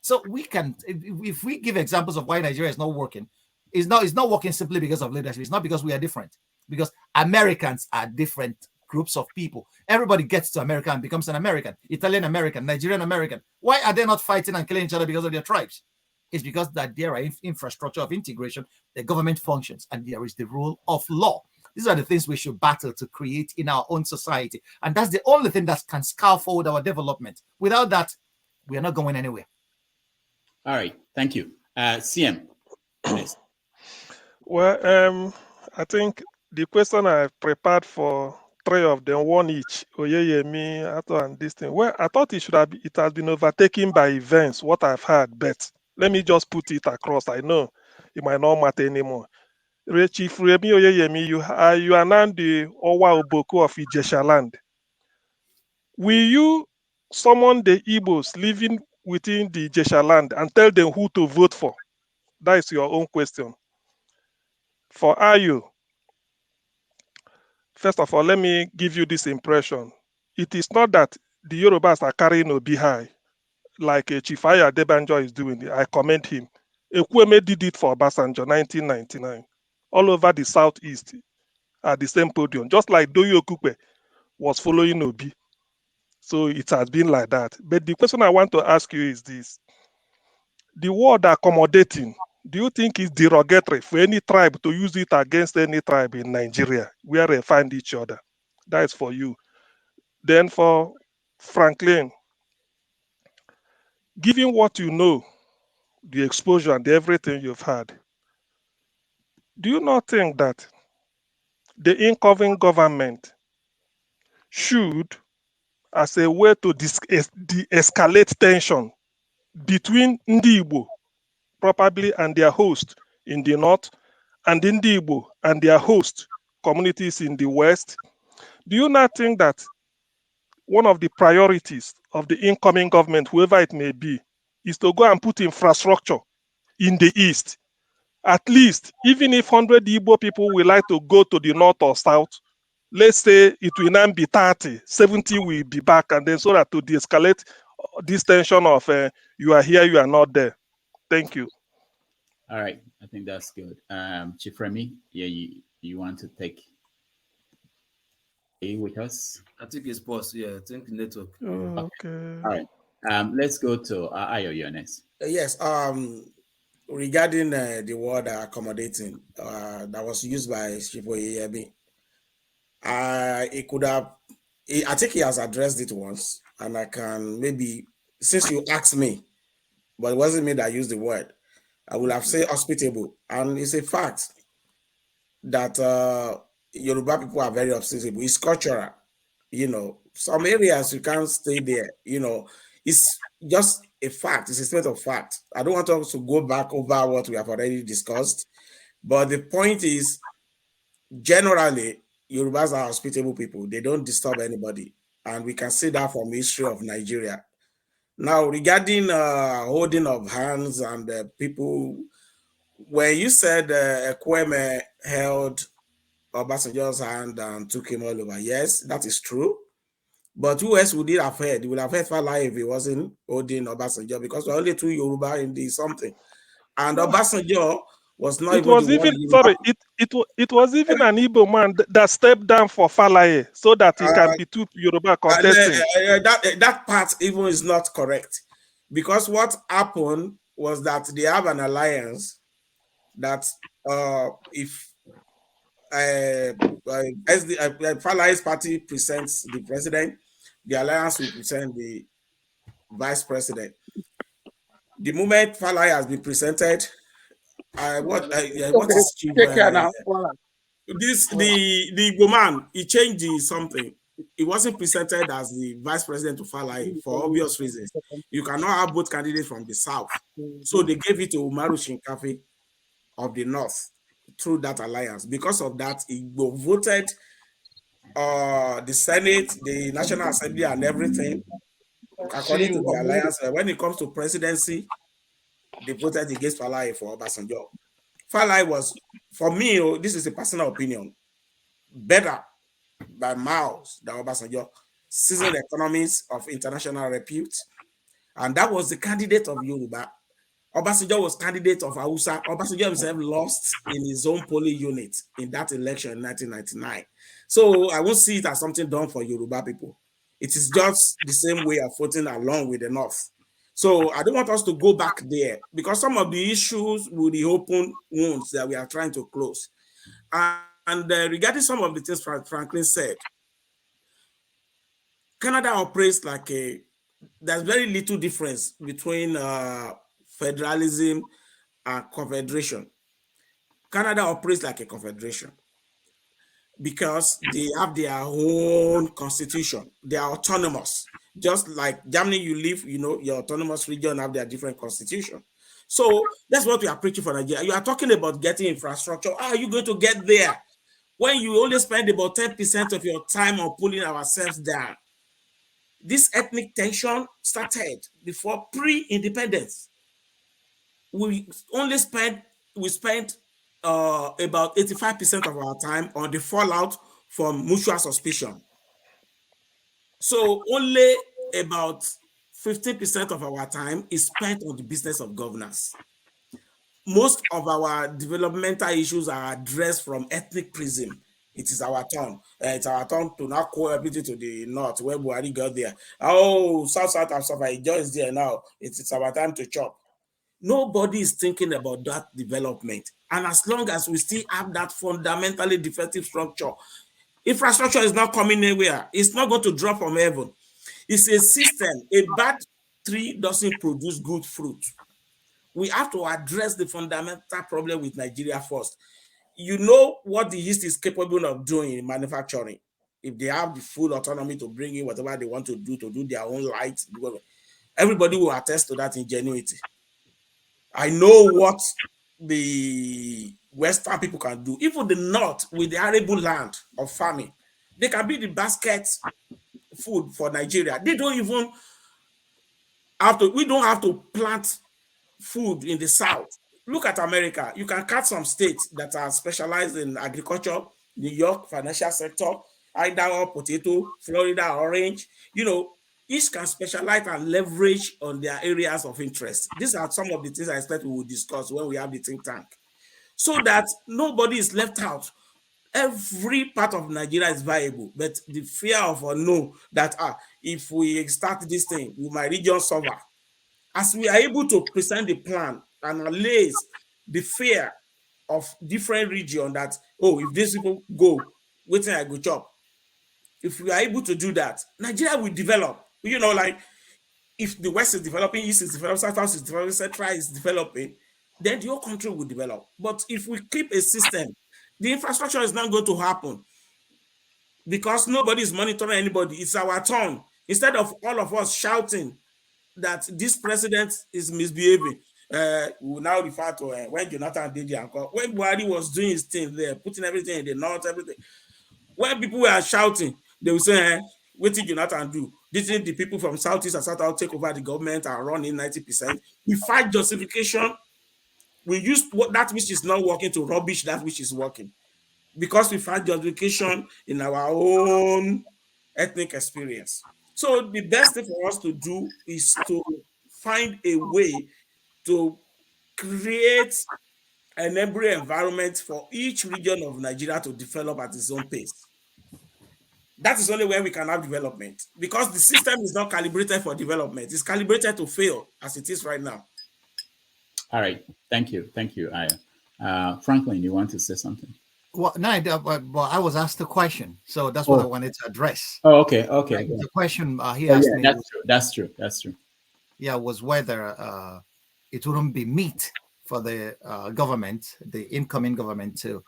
So we can, if we give examples of why Nigeria is not working, it's not working simply because of leadership. It's not because we are different. Because Americans are different groups of people. Everybody gets to America and becomes an American, Italian American, Nigerian American. Why are they not fighting and killing each other because of their tribes? It's because that there are infrastructure of integration, the government functions, and there is the rule of law. These are the things we should battle to create in our own society. And that's the only thing that can scaffold our development. Without that, we are not going anywhere. All right. Thank you. CM. Please. Well, I think the question I prepared for 3 of them, one each, Oyeyemi, Ato, and this thing. Well, I thought it has been overtaken by events, what I've heard, but let me just put it across. I know it might not matter anymore. Chief Remi Oyeyemi, you are now the Owa Oboko of Ijesha land. Will you summon the Igbos living within the Ijesha land and tell them who to vote for? That is your own question. For Ayo, first of all, let me give you this impression. It is not that the Yorubas are carrying Obi high, like Chief Aya Debanjo is doing. I commend him. Ekweme did it for Obasanjo 1999. All over the southeast at the same podium, just like Doyo Okupe was following Obi. So it has been like that. But the question I want to ask you is this. The word accommodating, do you think it's derogatory for any tribe to use it against any tribe in Nigeria where they find each other? That is for you. Then for Franklyne, given what you know, the exposure and everything you've had, do you not think that the incoming government should, as a way to de-escalate tension between Ndi Igbo, probably, and their host in the north, and Ndi Igbo and their host communities in the west, do you not think that one of the priorities of the incoming government, whoever it may be, is to go and put infrastructure in the east? At least, even if 100 Igbo people will like to go to the north or south, let's say it will now be 30, 70 will be back, and then so that to de-escalate this tension of you are here, you are not there. Thank you. All right, I think that's good. Chief Remi, yeah, you want to take? Are you with us? I think it's paused. Yeah, I think the network. Okay. All right. Let's go to Ayo Yones. Yes. Regarding the word accommodating that was used by Chief Oyeyemi, it could have. I think he has addressed it once, and I can maybe, since you asked me, but it wasn't me that used the word, I would have said hospitable, and it's a fact that Yoruba people are very hospitable. It's cultural, Some areas you can't stay there, It's just a fact. It's a state of fact. I don't want us to go back over what we have already discussed, but the point is, generally, Yorubas are hospitable people. They don't disturb anybody, and we can see that from history of Nigeria. Now, regarding holding of hands and people, when you said Ekweme held Obasanjo's hand and took him all over, yes, that is true. But who else would it have heard? It would have heard Fala if he wasn't holding Obasanjo, because we're only two Yoruba in the something. And Obasanjo was not even the one. It was even an Igbo man that stepped down for Falaye so that he can be two Yoruba contesting. That part even is not correct, because what happened was that they have an alliance that if as the Falaye's party presents the president, the alliance will present the vice president. The moment Falaye has been presented, what is chief? The woman, he changed something. It wasn't presented as the vice president to Falaye for obvious reasons. You cannot have both candidates from the south, so they gave it to Umaru Shinkafi of the north through that alliance. Because of that, he voted the Senate, the National Assembly, and everything according to the alliance. When it comes to presidency, they voted against Falaye for Obasanjo. Falaye was, for me, this is a personal opinion, better by miles than Obasanjo, seasoned economists of international repute, and that was the candidate of Yoruba. Obasanjo was candidate of Hausa. Obasanjo himself lost in his own polling unit in that election in 1999. So I won't see it as something done for Yoruba people. It is just the same way of voting along with the North. So I don't want us to go back there, because some of the issues will be open wounds that we are trying to close. And regarding some of the things Franklin said, Canada operates like there's very little difference between federalism and confederation. Canada operates like a confederation because they have their own constitution. They are autonomous. Just like Germany, you live, your autonomous region have their different constitution. So that's what we are preaching for Nigeria. You are talking about getting infrastructure. How are you going to get there when you only spend about 10% of your time on pulling ourselves down? This ethnic tension started before pre-independence. We spent about 85% of our time on the fallout from mutual suspicion. So only about 15% of our time is spent on the business of governance. Most of our developmental issues are addressed from ethnic prism. It is our turn. It's our turn to now call everything to the north, where Buhari got there. Oh, South and South, it joins there now. It's our time to chop. Nobody is thinking about that development. And as long as we still have that fundamentally defective structure, infrastructure is not coming anywhere. It's not going to drop from heaven. It's a system. A bad tree doesn't produce good fruit. We have to address the fundamental problem with Nigeria first. You know what the East is capable of doing in manufacturing. If they have the full autonomy to bring in whatever they want to do their own lights, everybody will attest to that ingenuity. I know what the Western people can do. Even the North, with the arable land of farming, they can be the basket food for Nigeria. They don't even have to, we don't have to plant food in the South. Look at America. You can cut some states that are specialized in agriculture, New York, financial sector, Idaho, potato, Florida, orange. Each can specialize and leverage on their areas of interest. These are some of the things I expect we will discuss when we have the think tank, so that nobody is left out. every part of Nigeria is viable, but the fear of no that if we start this thing, will my region suffer? As we are able to present the plan and allays the fear of different region that, oh, if these people go, waiting I go chop. If we are able to do that, Nigeria will develop. You know, like if the West is developing, East is developing, South is developing, Central is developing, then the whole country will develop. But if we keep a system, the infrastructure is not going to happen because nobody is monitoring anybody. It's our turn. Instead of all of us shouting that this president is misbehaving, we will now refer to when Jonathan did the encore, when Buhari was doing his thing there, putting everything in the north, everything. When people were shouting, they will say, what did Jonathan do? Didn't the people from Southeast and South take over the government and run in 90%? We fight justification. We use that which is not working to rubbish that which is working. Because we find justification in our own ethnic experience. So the best thing for us to do is to find a way to create an every environment for each region of Nigeria to develop at its own pace. That is only where we can have development, because the system is not calibrated for development. It's calibrated to fail as it is right now. All right. Thank you. Thank you, Ayo. Franklyne, you want to say something? Well, no, I was asked a question, so that's what I wanted to address. Oh, okay, okay. The question he asked me. That's true. Yeah, was whether it wouldn't be meat for the government, the incoming government, to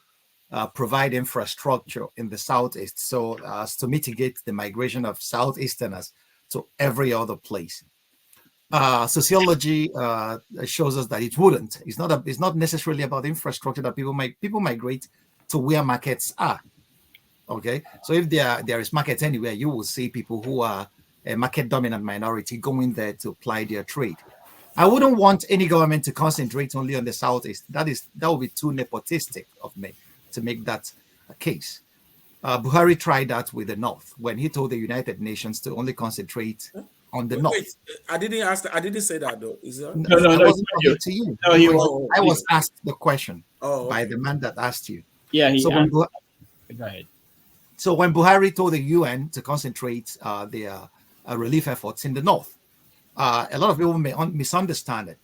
provide infrastructure in the Southeast so as to mitigate the migration of Southeasterners to every other place. Sociology shows us that it wouldn't. It's not necessarily about infrastructure that people migrate to where markets are. Okay, so if there is market anywhere, you will see people who are a market dominant minority going there to apply their trade. I wouldn't want any government to concentrate only on the Southeast. That would be too nepotistic of me to make that a case. Buhari tried that with the North when he told the United Nations to only concentrate on the North. Wait, I didn't say that though. Is that? No, I wasn't talking to you. No, I was asked the question by the man that asked you. Yeah, go ahead. So when Buhari told the UN to concentrate their relief efforts in the North, a lot of people may misunderstand it.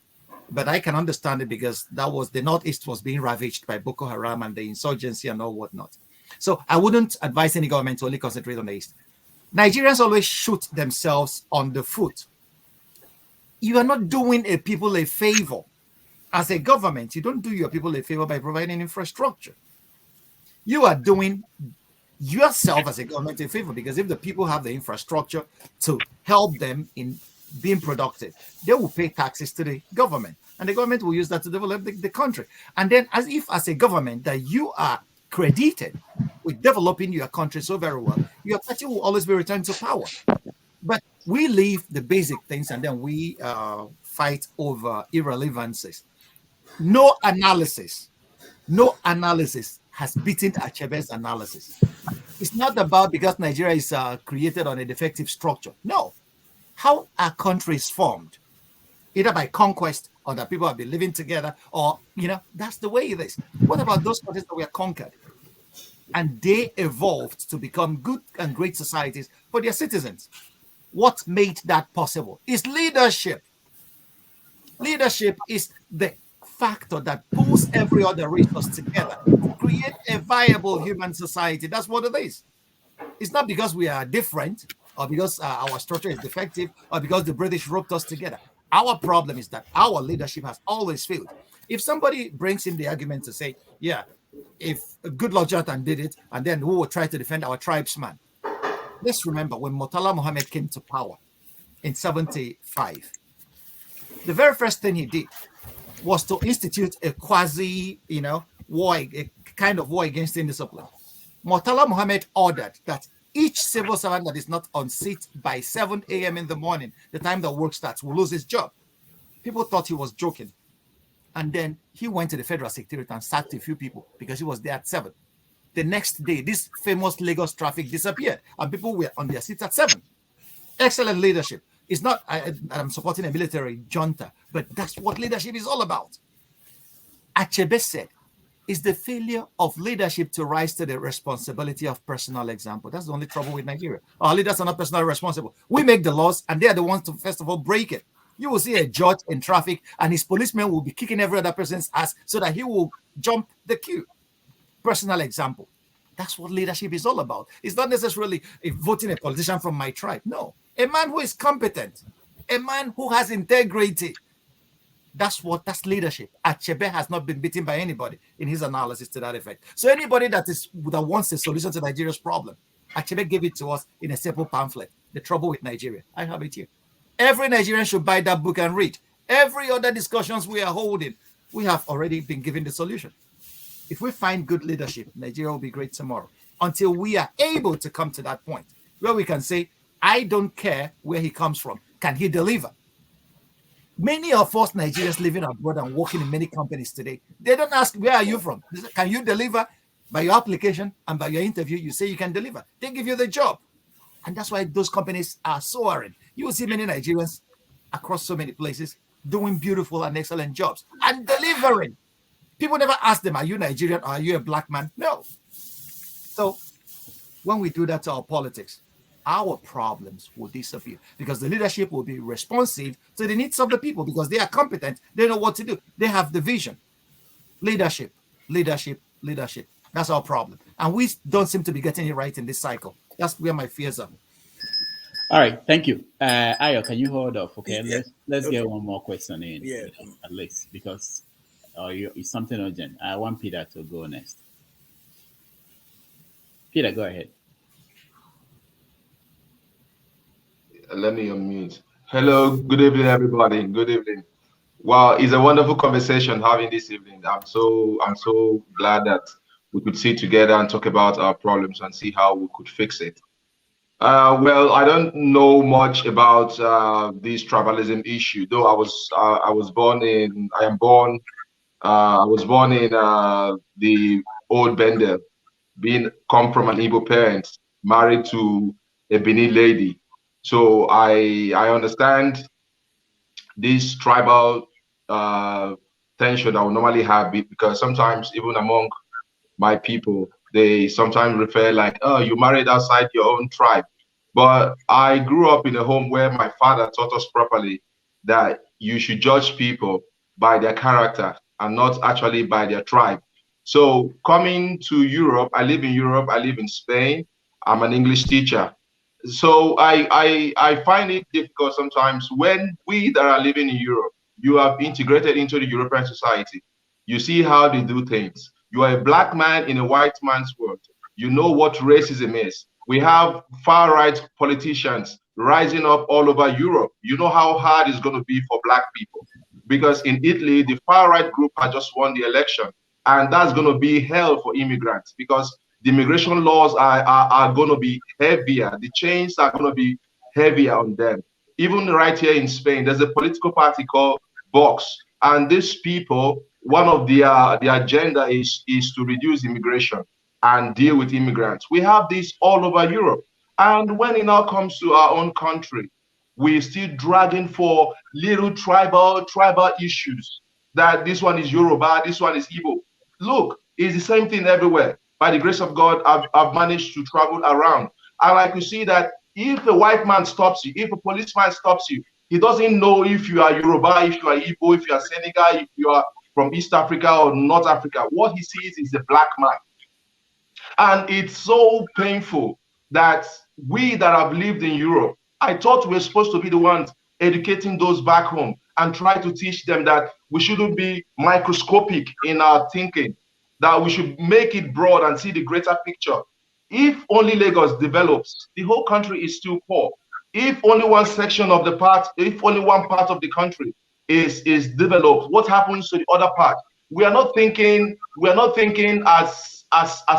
But I can understand it because the Northeast was being ravaged by Boko Haram and the insurgency and all whatnot. So I wouldn't advise any government to only concentrate on the East. Nigerians always shoot themselves on the foot. You are not doing a people a favor. As a government, you don't do your people a favor by providing infrastructure. You are doing yourself as a government a favor, because if the people have the infrastructure to help them in being productive, they will pay taxes to the government, and the government will use that to develop the country. And then as a government that you are credited with developing your country so very well, your party will always be returned to power. But we leave the basic things and then we fight over irrelevancies. No analysis has beaten Achebe's analysis. It's not about because Nigeria is created on a defective structure. No. How are countries formed? Either by conquest or that people have been living together, or, that's the way it is. What about those countries that were conquered? And they evolved to become good and great societies for their citizens. What made that possible is leadership. Leadership is the factor that pulls every other resource together to create a viable human society. That's what it is. It's not because we are different, or because our structure is defective, or because the British roped us together. Our problem is that our leadership has always failed. If somebody brings in the argument to say, yeah, if Goodluck Jonathan did it, and then we will try to defend our tribesman. Let's remember when Murtala Mohammed came to power in 1975, the very first thing he did was to institute a quasi, war, a kind of war against indiscipline. Murtala Mohammed ordered that each civil servant that is not on seat by 7 a.m. in the morning, the time that work starts, will lose his job. People thought he was joking. And then he went to the Federal Secretariat and sacked a few people because he was there at 7. The next day, this famous Lagos traffic disappeared and people were on their seats at 7. Excellent leadership. It's not, I'm supporting a military junta, but that's what leadership is all about. Achebe said, is the failure of leadership to rise to the responsibility of personal example. That's the only trouble with Nigeria. Our leaders are not personally responsible. We make the laws, and they are the ones to first of all break it. You will see a judge in traffic, and his policeman will be kicking every other person's ass so that he will jump the queue. Personal example. That's what leadership is all about. It's not necessarily voting a politician from my tribe. No, a man who is competent, a man who has integrity. That's leadership. Achebe has not been beaten by anybody in his analysis to that effect. So anybody that wants a solution to Nigeria's problem, Achebe gave it to us in a simple pamphlet. The trouble with Nigeria. I have it here. Every Nigerian should buy that book and read. Every other discussions we are holding, we have already been given the solution. If we find good leadership, Nigeria will be great tomorrow. Until we are able to come to that point where we can say, I don't care where he comes from. Can he deliver? Many of us Nigerians living abroad and working in many companies today, they don't ask, where are you from? They say, can you deliver? By your application and by your interview, you say you can deliver. They give you the job. And that's why those companies are soaring. You will see many Nigerians across so many places doing beautiful and excellent jobs and delivering. People never ask them, are you Nigerian or are you a black man? No. So when we do that to our politics, our problems will disappear because the leadership will be responsive to the needs of the people because they are competent. They know what to do. They have the vision. Leadership, leadership, leadership. That's our problem. And we don't seem to be getting it right in this cycle. That's where my fears are. All right, thank you. Ayo, can you hold off? Okay, Yeah. let's Okay. get one more question in, Yeah. at least, because it's something urgent. I want Peter to go next. Peter, go ahead. Let me unmute. Hello, good evening, everybody. Good evening. Wow, it's a wonderful conversation having this evening. I'm so glad that we could sit together and talk about our problems and see how we could fix it. Well, I don't know much about this tribalism issue, though I was born in the old Bendel, come from an Igbo parent, married to a Benin lady. So I understand this tribal tension I would normally have because sometimes even among my people, they sometimes refer like, oh, you married outside your own tribe. But I grew up in a home where my father taught us properly that you should judge people by their character and not actually by their tribe. So coming to Europe, I live in Europe, I live in Spain, I'm an English teacher. So I find it difficult sometimes when we that are living in Europe, you have integrated into the European society. You see how they do things. You are a black man in a white man's world. You know what racism is. We have far-right politicians rising up all over Europe. You know how hard it's going to be for black people. Because in Italy, the far-right group has just won the election. And that's going to be hell for immigrants because the immigration laws are going to be heavier. The chains are going to be heavier on them. Even right here in Spain, there's a political party called Vox. And these people, one of their agenda is to reduce immigration and deal with immigrants. We have this all over Europe. And when it now comes to our own country, we're still dragging for little tribal issues. That this one is Yoruba, this one is Igbo. Look, it's the same thing everywhere. By the grace of God, I've managed to travel around. And I could see that if a white man stops you, if a policeman stops you, he doesn't know if you are Yoruba, if you are Igbo, if you are Senegal, if you are from East Africa or North Africa. What he sees is a black man. And it's so painful that we that have lived in Europe, I thought we were supposed to be the ones educating those back home and try to teach them that we shouldn't be microscopic in our thinking, that we should make it broad and see the greater picture. If only Lagos develops, the whole country is still poor. If only one section of the part, if only one part of the country is developed, what happens to the other part? We are not thinking as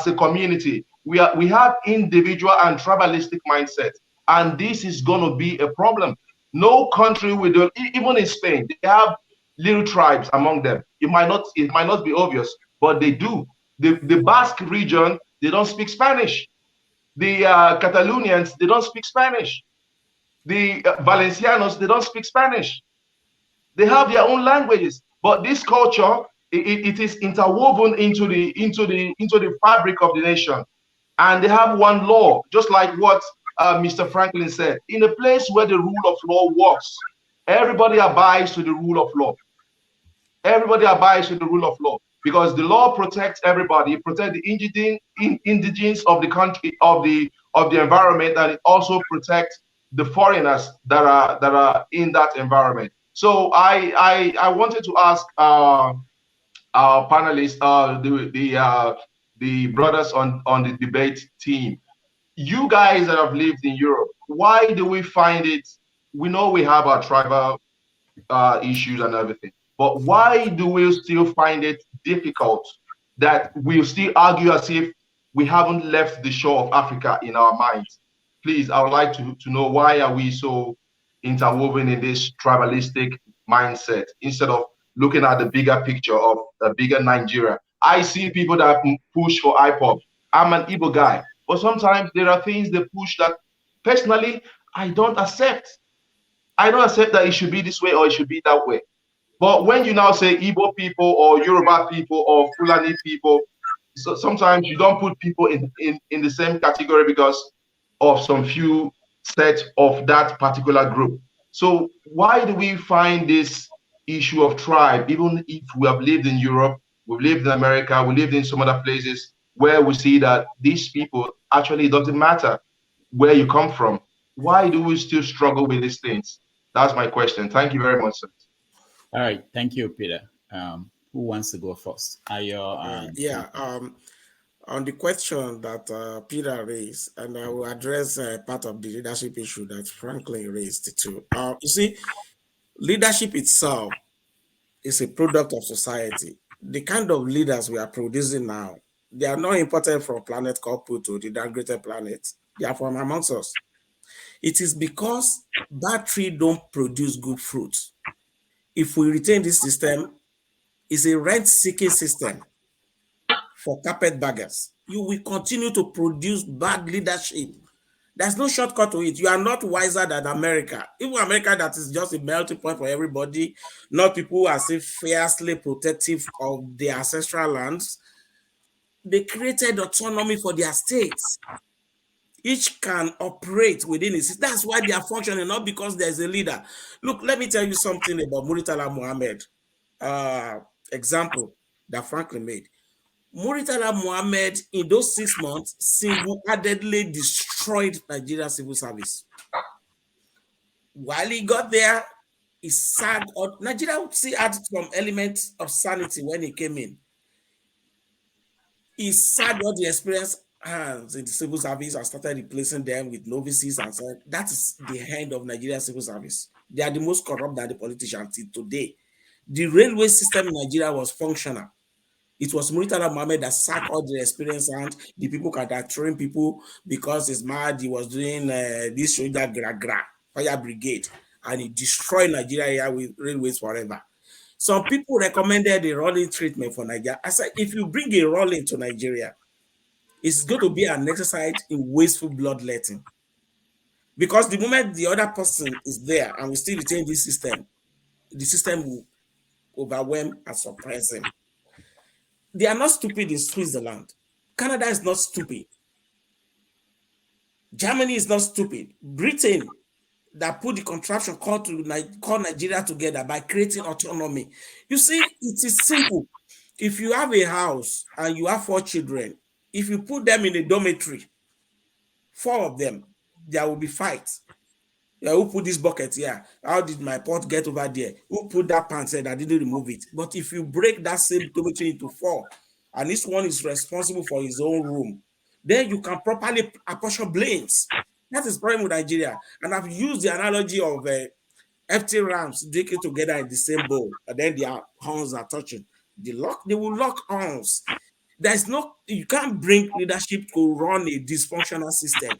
a community. We have individual and tribalistic mindset, and this is going to be a problem. No country will do, even in Spain, they have little tribes among them. It might not be obvious, but they do. The Basque region, they don't speak Spanish. The Catalonians, they don't speak Spanish. The Valencianos, they don't speak Spanish. They have their own languages, but this culture it is interwoven into the fabric of the nation, and they have one law, just like what Mr. Franklin said. In a place where the rule of law works, everybody abides to the rule of law. Everybody abides to the rule of law, because the law protects everybody. It protects the indigenes of the country, of the environment, and it also protects the foreigners that are in that environment. So I wanted to ask our panelists, the brothers on the debate team, you guys that have lived in Europe, why do we find it? We know we have our tribal issues and everything, but why do we still find it difficult that we still argue as if we haven't left the shore of Africa in our minds? Please, I would like to know, why are we so interwoven in this tribalistic mindset instead of looking at the bigger picture of a bigger Nigeria? I see people that push for IPOP. I'm an Igbo guy, but sometimes there are things they push that personally I don't accept. I don't accept that it should be this way or it should be that way. But when you now say Igbo people or Yoruba people or Fulani people, so sometimes you don't put people in the same category because of some few sets of that particular group. So why do we find this issue of tribe, even if we have lived in Europe, we've lived in America, we lived in some other places where we see that these people, actually, it doesn't matter where you come from. Why do we still struggle with these things? That's my question. Thank you very much, sir. All right. Thank you, Peter. Who wants to go first? On the question that Peter raised, and I will address part of the leadership issue that Franklin raised too. You see, leadership itself is a product of society. The kind of leaders we are producing now, they are not imported from planet called Pluto, the downgraded planet. They are from amongst us. It is because bad tree don't produce good fruits. If we retain this system, it's a rent-seeking system for carpetbaggers. You will continue to produce bad leadership. There's no shortcut to it. You are not wiser than America. Even America, that is just a melting point for everybody, not people who are still fiercely protective of their ancestral lands. They created autonomy for their states. Each can operate within it. That's why they are functioning, not because there's a leader. Look, let me tell you something about Murtala Muhammad example that Franklin made. Murtala Muhammad, in those 6 months, single-handedly destroyed Nigerian civil service. While he got there, he sagged out. Nigeria still had some elements of sanity when he came in. He sagged out the experience hands in the civil service and started replacing them with novices, and said that is the end of Nigerian civil service. They are the most corrupt than the politicians till today. The railway system in Nigeria was functional. It was Murtala Muhammad that sacked all the experience, and the people can train people because he's mad. He was doing this shoulder fire brigade, and he destroyed Nigeria with railways forever. Some people recommended a rolling treatment for Nigeria. I said, if you bring a rolling to Nigeria, it's going to be an exercise in wasteful bloodletting. Because the moment the other person is there and we still retain this system, the system will overwhelm and suppress him. They are not stupid in Switzerland. Canada is not stupid. Germany is not stupid. Britain, that put the contraption called Nigeria together by creating autonomy. You see, it is simple. If you have a house and you have 4 children, if you put them in a dormitory, 4 of them, there will be fights. Yeah, who put this bucket here? How did my pot get over there? Who put that pants here that didn't remove it? But if you break that same dormitory into 4, and each one is responsible for his own room, then you can properly apportion blames. That is the problem with Nigeria. And I've used the analogy of FT rams drinking together in the same bowl, and then their horns are touching. They will lock horns. There's no, you can't bring leadership to run a dysfunctional system.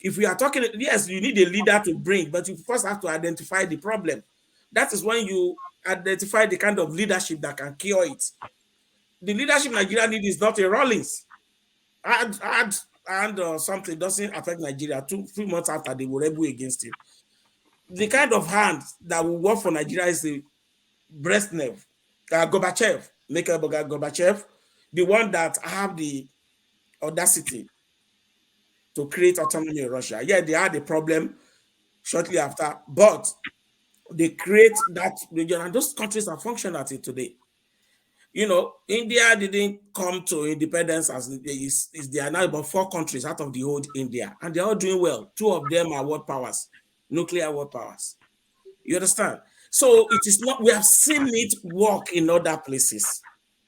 If we are talking, yes, you need a leader to bring, but you first have to identify the problem. That is when you identify the kind of leadership that can cure it. The leadership Nigeria needs is not a Rawlings. And something doesn't affect Nigeria 2-3 months after they will rebel against him. The kind of hand that will work for Nigeria is the Brezhnev, Gorbachev. Mikhail Gorbachev, the one that have the audacity to create autonomy in Russia. Yeah, they had a problem shortly after, but they create that region, and those countries are functional until today. You know, India didn't come to independence as is there are now about 4 countries out of the old India, and they're all doing well. 2 of them are world powers, nuclear world powers. You understand? So it is not, we have seen it work in other places,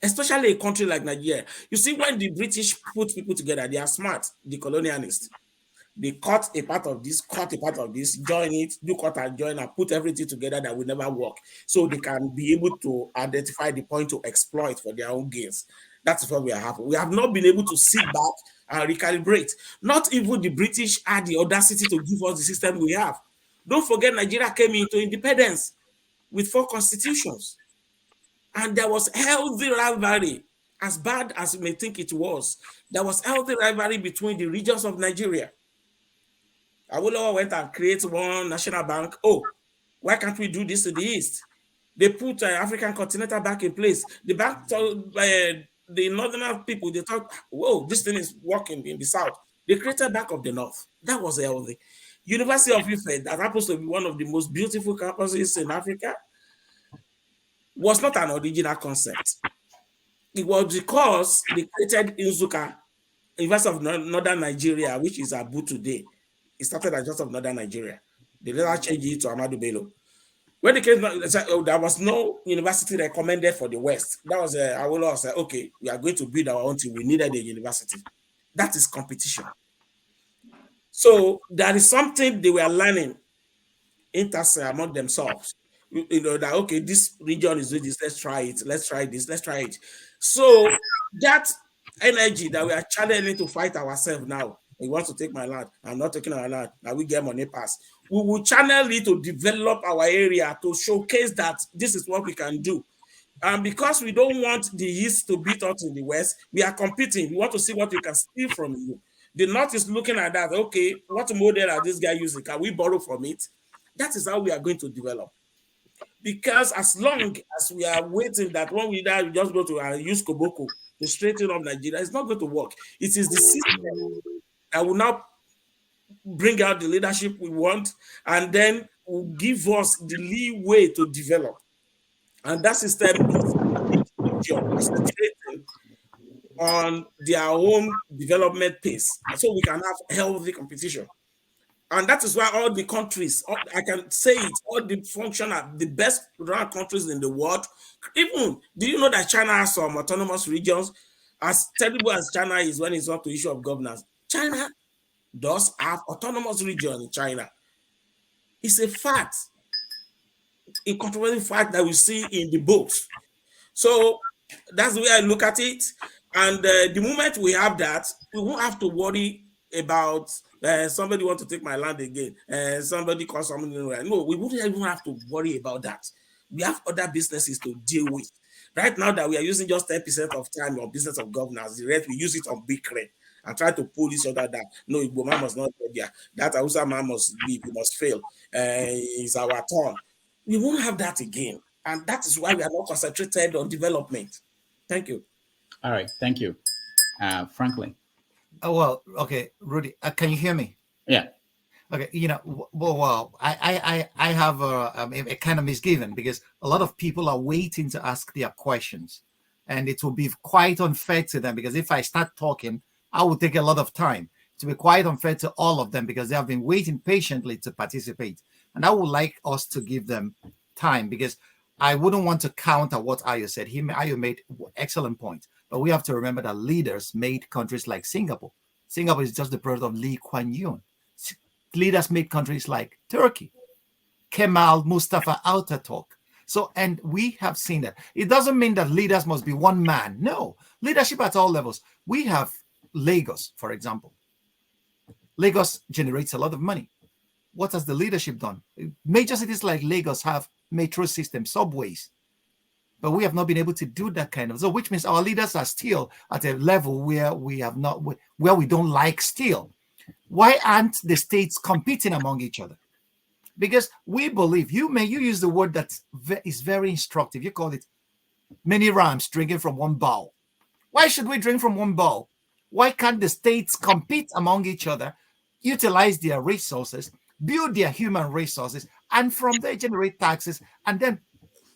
especially a country like Nigeria. You see, when the British put people together, they are smart, the colonialists. They cut a part of this, join it, do cut and join, and put everything together that will never work. So they can be able to identify the point to exploit for their own gains. That's what we are having. We have not been able to sit back and recalibrate. Not even the British had the audacity to give us the system we have. Don't forget, Nigeria came into independence with 4 constitutions. And there was healthy rivalry, as bad as you may think it was. There was healthy rivalry between the regions of Nigeria. Awolowo went and created one national bank. Oh, why can't we do this to the East? They put African Continental Bank in place. The bank told the northern people, they thought, whoa, this thing is working in the South. They created Bank of the North. That was healthy. University of Ife, that happens to be one of the most beautiful campuses in Africa, was not an original concept. It was because they created Nsukka, University of Northern Nigeria, which is Abu today. It started as just of Northern Nigeria. They later changed it to Ahmadu Bello. When they came, there was no university recommended for the West. That was Awolowo said, okay, we are going to build our own thing. We needed a university. That is competition. So there is something they were learning among themselves. You know that, okay, this region is doing this, let's try it, let's try this, let's try it. So that energy that we are channeling to fight ourselves now, he wants to take my land, I'm not taking our land, now we get money pass. We will channel it to develop our area, to showcase that this is what we can do. And because we don't want the East to beat us in the West, we are competing. We want to see what we can steal from you. The North is looking at that, okay, what model are this guy using? Can we borrow from it? That is how we are going to develop. Because as long as we are waiting that when we die, we just go to use Koboko to straighten up Nigeria, it's not going to work. It is the system that will now bring out the leadership we want, and then will give us the leeway to develop. And that system is concentrating on their own development pace, so we can have healthy competition. And that is why all the countries, I can say it, all the functional, the best run countries in the world, even, do you know that China has some autonomous regions? As terrible as China is when it's not to issue of governance, China does have autonomous region in China. It's a fact, a controversial fact that we see in the books. So that's the way I look at it. And the moment we have that, we won't have to worry about somebody want to take my land again, somebody call somebody. No, we wouldn't even have to worry about that. We have other businesses to deal with. Right now that we are using just 10% of time on business of governance, the rest we use it on big crane and try to pull each other down. No, Igbo man must not go there. That Hausa man must leave, we must fail. It's our turn. We won't have that again. And that is why we are not concentrated on development. Thank you. All right, thank you. Franklyne. Oh, well, okay, Rudy, can you hear me? Yeah. Okay, you know, well, I have a kind of misgiving because a lot of people are waiting to ask their questions, and it will be quite unfair to them because if I start talking, I will take a lot of time. To be quite unfair to all of them because they have been waiting patiently to participate, and I would like us to give them time because I wouldn't want to counter what Ayo said. Ayo made excellent points, but we have to remember that leaders made countries like Singapore. Singapore is just the product of Lee Kuan Yew. Leaders made countries like Turkey, Kemal Mustafa Ataturk. So, and we have seen that. It doesn't mean that leaders must be one man. No, leadership at all levels. We have Lagos, for example. Lagos generates a lot of money. What has the leadership done? Major cities like Lagos have metro systems, subways, but we have not been able to do that kind of. So, which means our leaders are still at a level where we have not, where we don't like still. Why aren't the states competing among each other? Because we believe, you use the word that is very instructive. You call it many rams drinking from one bowl. Why should we drink from one bowl? Why can't the states compete among each other, utilize their resources, build their human resources, and from there generate taxes and then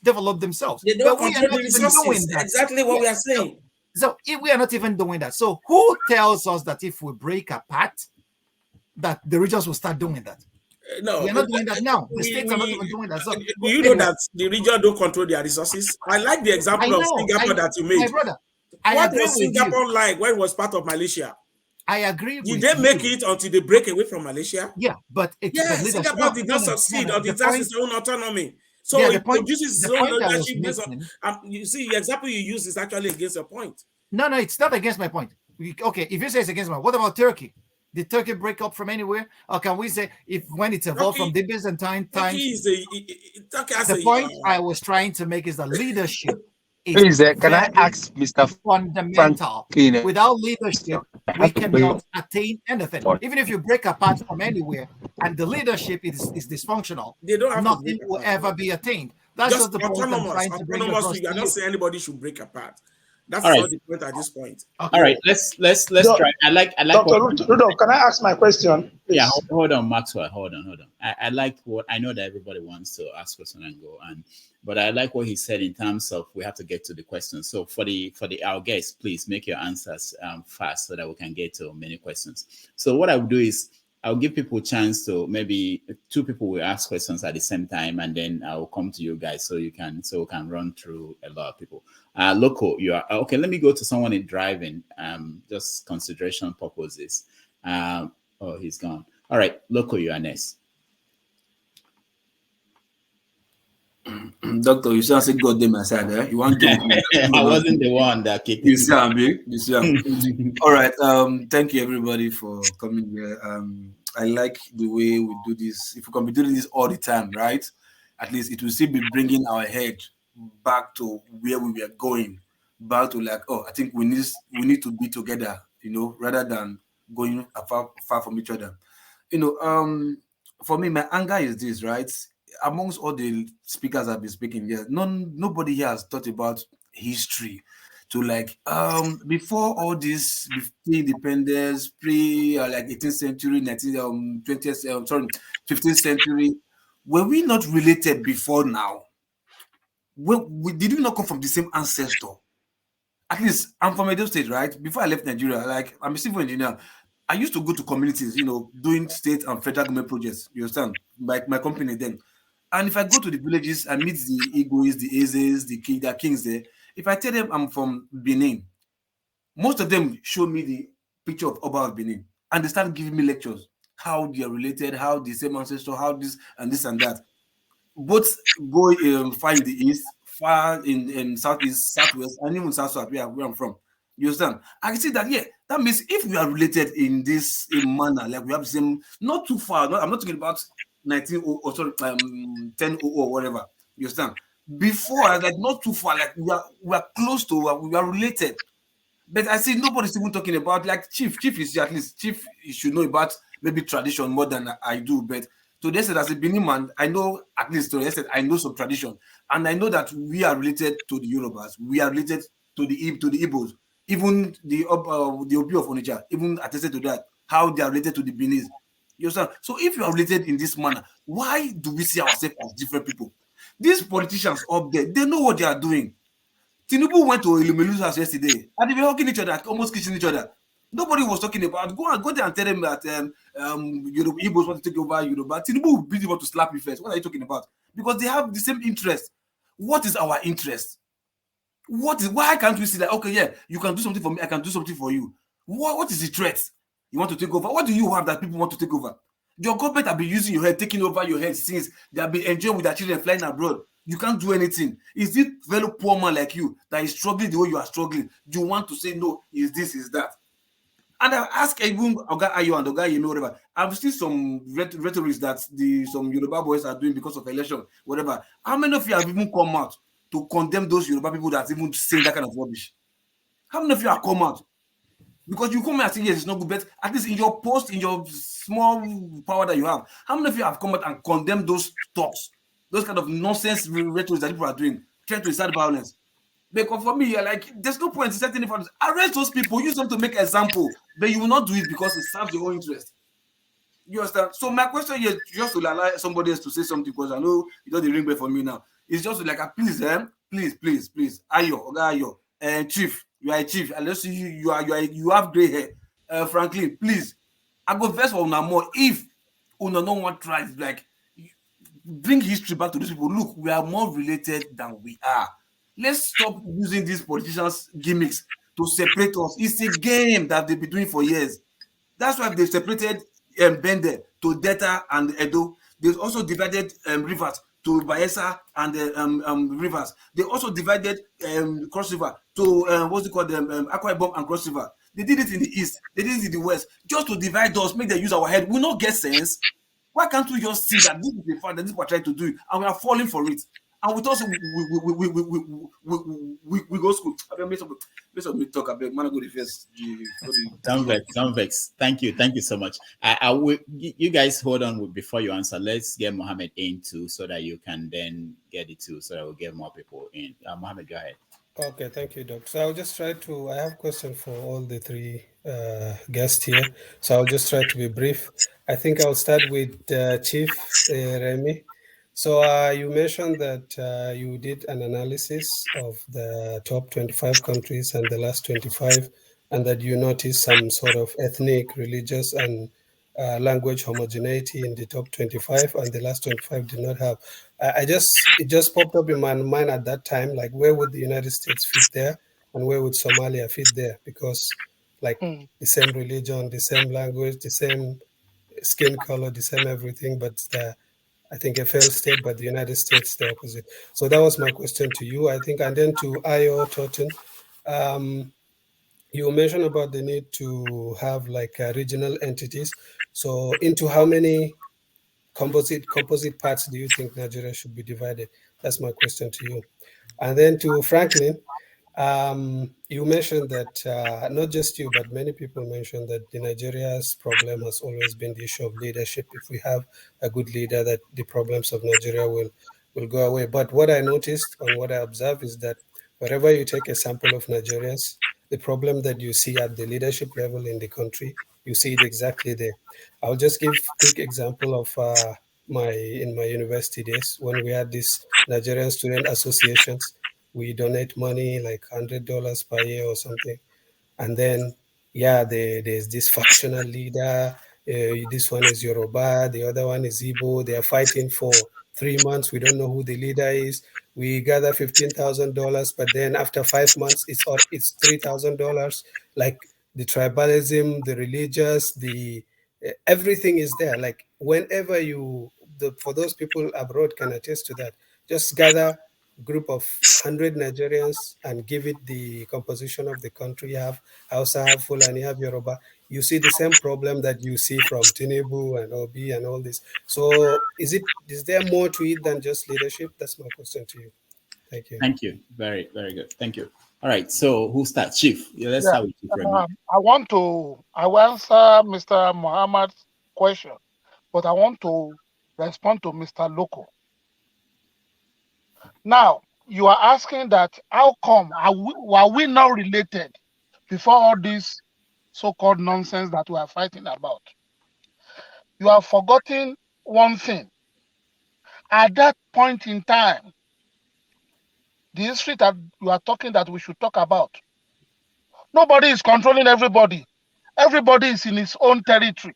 develop themselves? They don't But we are control not the even doing resources. that. Exactly what we are saying. So if we are not even doing that, so who tells us that if we break apart, that the regions will start doing that? No, we are not doing that now. The states are not even doing that. So, do you know that the region don't control their resources? I like the example of Singapore that you made. My brother, what was Singapore like when it was part of Malaysia? I agree with you. Did they make it until they break away from Malaysia? Yeah, but Singapore did not succeed or it has its own autonomy. So it produces its own leadership. You see, the example you use is actually against your point. No, it's not against my point. Okay, if you say it's against my point, what about Turkey? Did Turkey break up from anywhere? Or can we say when it's evolved from the Byzantine times? The point I was trying to make is the leadership. Please, can I ask Mr. Fundamental. Without leadership, we cannot attain anything. Even if you break apart from anywhere and the leadership is dysfunctional, nothing will ever be attained. That's just the point I'm trying to bring across. I don't say anybody should break apart. That's not the point at this point. Okay. All right, let's try. I like Dr. Rudolph, can I ask my question? Please? Yeah, hold on, Maxwell. Hold on. I like what I know that everybody wants to ask question and go, but I like what he said in terms of we have to get to the questions. So for our guests, please make your answers fast so that we can get to many questions. So what I will do is I'll give people a chance to maybe 2 people will ask questions at the same time, and then I'll come to you guys so we can run through a lot of people. Loco, you are okay. Let me go to someone in driving. Just consideration purposes. Oh, he's gone. All right, Loco, you are next. Doctor, you sound like God damn my side, eh? You want to? I wasn't the one that kicked you. Sound big. You sound. All right. Thank you everybody for coming here. I like the way we do this. If we can be doing this all the time, right? At least it will still be bringing our head back to where we were going, back to like, I think we need to be together, rather than going far from each other. For me, my anger is this, right? Amongst all the speakers I've been speaking here, nobody here has thought about history. To like before all this, pre-independence, like 18th century, 15th century, were we not related before now? Did we not come from the same ancestor? At least I'm from Edo State, right? Before I left Nigeria, like I'm a civil engineer. I used to go to communities, doing state and federal government projects. You understand? Like my company then. And if I go to the villages and meet the Igbo's, the Ezes, the kings there, if I tell them I'm from Benin, most of them show me the picture of Oba of Benin, and they start giving me lectures, how they are related, how the same ancestor, how this and that. Both go far in the east, far in southeast, southwest, and even south, where I'm from. You understand? I can see that, that means if we are related in this manner, like we have the same, not too far, I'm not talking about 1000 or whatever. You understand? Before, like not too far, like we are close to, we are related. But I see nobody's even talking about like Chief is at least Chief should know about maybe tradition more than I do. But to this as a Benin man, I know at least to this I know some tradition, and I know that we are related to the Yorubas, we are related to the Igbos, even the Obi of Onitsha, even attested to that how they are related to the Benin. You understand? So if you are related in this manner, why do we see ourselves as different people? These politicians up there, they know what they are doing. Tinubu went to Ilumelu's house yesterday, and they were hugging each other, almost kissing each other. Nobody was talking about go there and tell them that Igbos want to take over Yoruba. Tinubu really want to slap you first. What are you talking about? Because they have the same interest. What is our interest? Why can't we see that? Okay, yeah, you can do something for me, I can do something for you. What is the threat? You want to take over? What do you have that people want to take over? Your government have been using your head, taking over your head since they have been enjoying with their children flying abroad. You can't do anything. Is it very poor man like you that is struggling the way you are struggling? You want to say no, is this, is that? And I ask even Oga Ayo and Oga whatever. I've seen some rhetorics that some Yoruba boys are doing because of election, whatever. How many of you have even come out to condemn those Yoruba people that even say that kind of rubbish? How many of you have come out? Because you come and say, yes, it's not good, but at least in your post, in your small power that you have, how many of you have come out and condemned those talks, those kind of nonsense rhetoric that people are doing, trying to incite violence? Because for me, you're like, there's no point in setting it for this. Arrest those people, use them to make example, but you will not do it because it serves your own interest. You understand? So my question here, just to allow somebody else to say something, because I know it doesn't ring bell for me now. It's just like, please, please, Ayo, Chief, you are a chief. Unless you have gray hair. Frankly, please, I go first for una more. If una no one tries, like, bring history back to these people. Look, we are more related than we are. Let's stop using these politicians' gimmicks to separate us. It's a game that they've been doing for years. That's why they separated Bende to Delta and Edo. They also divided rivers to Bayelsa and rivers. They also divided Cross River to what's it called, Akwa Ibom and Cross River. They did it in the east. They did it in the west, just to divide us, make them use our head. We not get sense. Why can't we just see that this is the fact that this is what we're trying to do, and we are falling for it? And we also we go school. I don't make me talk about man go the first. Don't vex. Thank you so much. I will. You guys hold on before you answer. Let's get Mohammed in too, so that you can then get it too, so that we'll get more people in. Mohammed, go ahead. Okay, thank you, Doc. So I'll just try to. I have a question for all the three guests here. So I'll just try to be brief. I think I'll start with Chief Remi. So you mentioned that you did an analysis of the top 25 countries and the last 25, and that you noticed some sort of ethnic, religious, and language homogeneity in the top 25, and the last 25 did not have. It just popped up in my mind at that time, like where would the United States fit there, and where would Somalia fit there? Because like the same religion, the same language, the same skin color, the same everything, but I think a failed state, but the United States the opposite. So that was my question to you, I think. And then to Ayo Turton, you mentioned about the need to have like regional entities. So into how many composite parts do you think Nigeria should be divided? That's my question to you. And then to Franklyne, you mentioned that not just you, but many people mentioned that the Nigeria's problem has always been the issue of leadership. If we have a good leader, that the problems of Nigeria will go away. But what I noticed and what I observed is that wherever you take a sample of Nigerians, the problem that you see at the leadership level in the country, you see it exactly there. I'll just give a quick example of in my university days when we had these Nigerian student associations. We donate money like $100 per year or something, and then there's this factional leader. This one is Yoruba, the other one is Igbo. They are fighting for 3 months. We don't know who the leader is. We gather $15,000, but then after 5 months, it's $3,000. Like the tribalism, the religious, everything is there. Like whenever for those people abroad can attest to that. Just gather group of 100 Nigerians and give it the composition of the country. You have Hausa, have Fulani, you have Yoruba. You see the same problem that you see from Tinubu and Obi and all this. So is there more to it than just leadership? That's my question to you. Thank you. Thank you. Very, very good. Thank you. All right. So who starts? Chief. Let's start with Chief Remi. I will answer Mr. Muhammad's question, but I want to respond to Mr. Loco. Now, you are asking that how come are we not related before all this so-called nonsense that we are fighting about? You have forgotten one thing. At that point in time, the history that you are talking that we should talk about, nobody is controlling everybody. Everybody is in his own territory,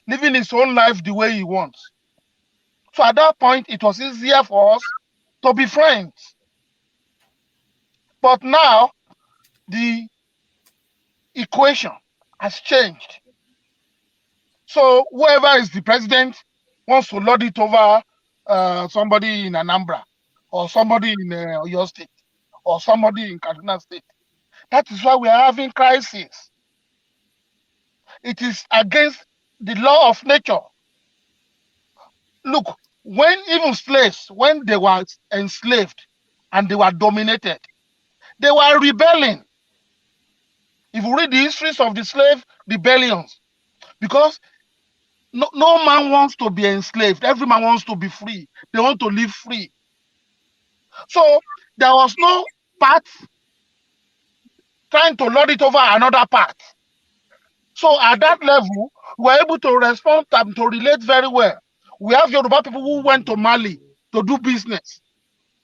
living his own life the way he wants. So at that point, it was easier for us to be friends. But now, the equation has changed. So whoever is the president wants to lord it over somebody in Anambra, or somebody in Oyo State, or somebody in Kaduna State. That is why we are having crisis. It is against the law of nature. Look, when even slaves, when they were enslaved and they were dominated, they were rebelling. If you read the histories of the slave rebellions, because no man wants to be enslaved. Every man wants to be free. They want to live free. So there was no part, trying to lord it over another part. So at that level, we're able to respond and to relate very well. We have Yoruba people who went to Mali to do business,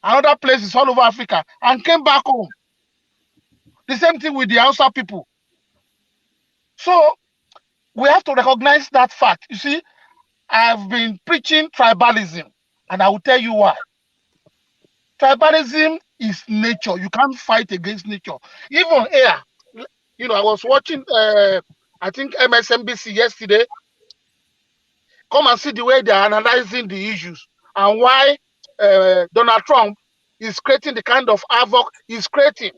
and other places all over Africa, and came back home. The same thing with the Hausa people. So we have to recognize that fact. You see, I've been preaching tribalism, and I will tell you why. Tribalism is nature. You can't fight against nature. Even here, you know, I was watching, I think MSNBC yesterday. Come and see the way they are analyzing the issues and why Donald Trump is creating the kind of havoc he's creating.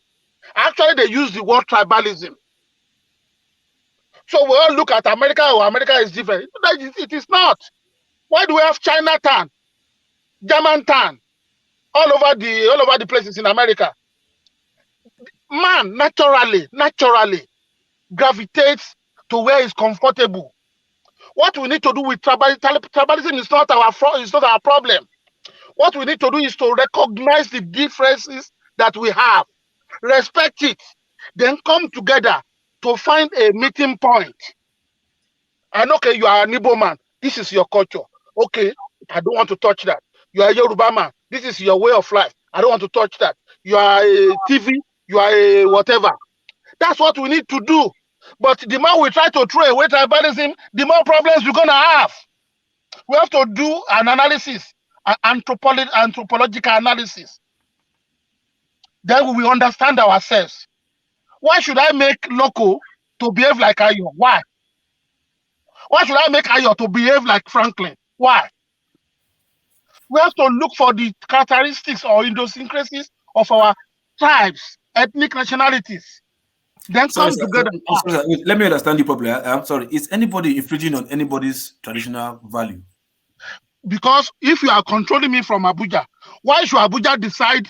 Actually, they use the word tribalism. So we all look at America, or America is different. It is not. Why do we have Chinatown, Germantown, all over the places in America? Man naturally gravitates to where he's comfortable. What we need to do with tribalism is not our problem. What we need to do is to recognize the differences that we have, respect it, then come together to find a meeting point. And okay, you are an Igbo man. This is your culture. Okay, I don't want to touch that. You are a Yoruba man. This is your way of life. I don't want to touch that. You are a TV. You are a whatever. That's what we need to do. But the more we try to throw away tribalism, the more problems we're going to have. We have to do an analysis, an anthropological analysis. Then we will understand ourselves. Why should I make Loco to behave like Ayo? Why? Why should I make Ayo to behave like Franklyne? Why? We have to look for the characteristics or idiosyncrasies of our tribes, ethnic nationalities. Then come together. Sorry, let me understand you properly. I'm sorry. Is anybody infringing on anybody's traditional value? Because if you are controlling me from Abuja, why should Abuja decide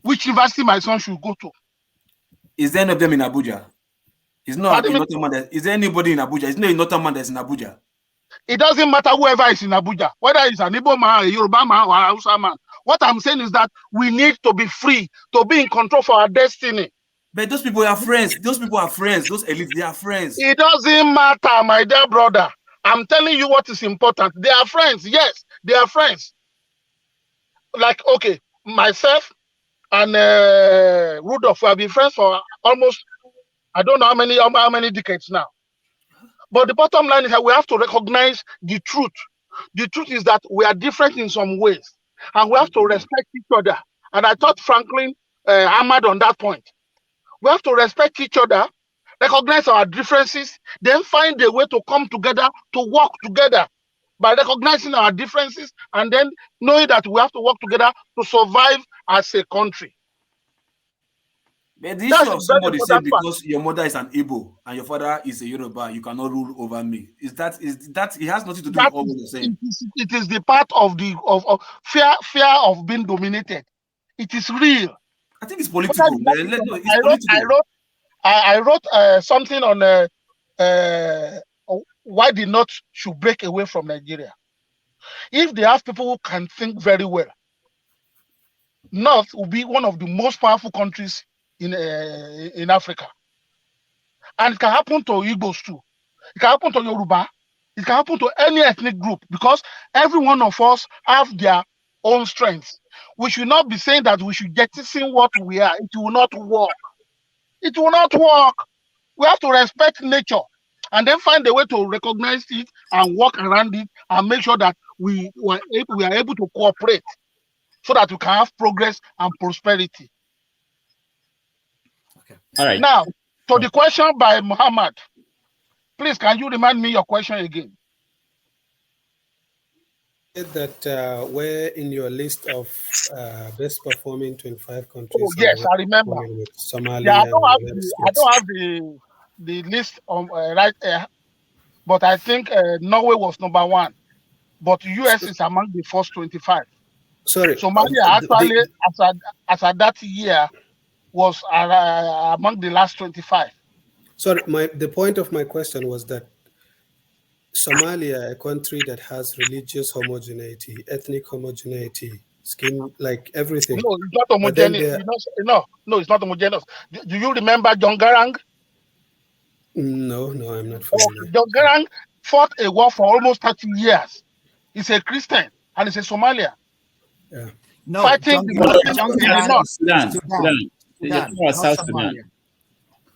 which university my son should go to? Is there any of them in Abuja? Is not a Northern man. Is there anybody in Abuja? Is there a Northern man that's in Abuja? It doesn't matter whoever is in Abuja, whether it's an Igbo man, a Yoruba man, or a Hausa man. What I'm saying is that we need to be free, to be in control for our destiny. But those people are friends. Those people are friends. Those elites, they are friends. It doesn't matter, my dear brother. I'm telling you what is important. They are friends. Yes, they are friends. Like, okay, myself and Rudolph have been friends for almost, I don't know how many decades now. But the bottom line is that we have to recognize the truth. The truth is that we are different in some ways, and we have to respect each other. And I thought Franklyne hammered on that point. We have to respect each other, recognize our differences, then find a way to come together, to work together by recognizing our differences and then knowing that we have to work together to survive as a country. But the issue of somebody saying because your mother is an Igbo and your father is a Yoruba, you cannot rule over me. Is that it has nothing to do with all what you're saying? It is the part of the fear of being dominated. It is real. I think it's political. I wrote something on why the North should break away from Nigeria. If they have people who can think very well, North will be one of the most powerful countries in Africa. And it can happen to Igbos too. It can happen to Yoruba. It can happen to any ethnic group because every one of us have their own strengths. We should not be saying that we should jettison what we are. It will not work. It will not work. We have to respect nature and then find a way to recognize it and work around it and make sure that we are able to cooperate so that we can have progress and prosperity. Okay. All right. Now, to the question by Muhammad, please, can you remind me your question again? That were in your list of best performing 25 countries. Oh, yes, I remember. Somalia. Yeah, I don't have the list on right there, but I think Norway was number 1, but US is among the first 25. Sorry, Somalia actually, as at that year, was among the last 25. Sorry, the point of my question was that Somalia, a country that has religious homogeneity, ethnic homogeneity, skin, like everything. No, it's not But then homogeneous. No, it's not homogeneous. Do you remember John Garang? No, I'm not familiar. John Garang fought a war for almost 30 years. He's a Christian and he's a Somalia. Yeah. No, fighting John the Garang, in the north. Sudan. South Sudan.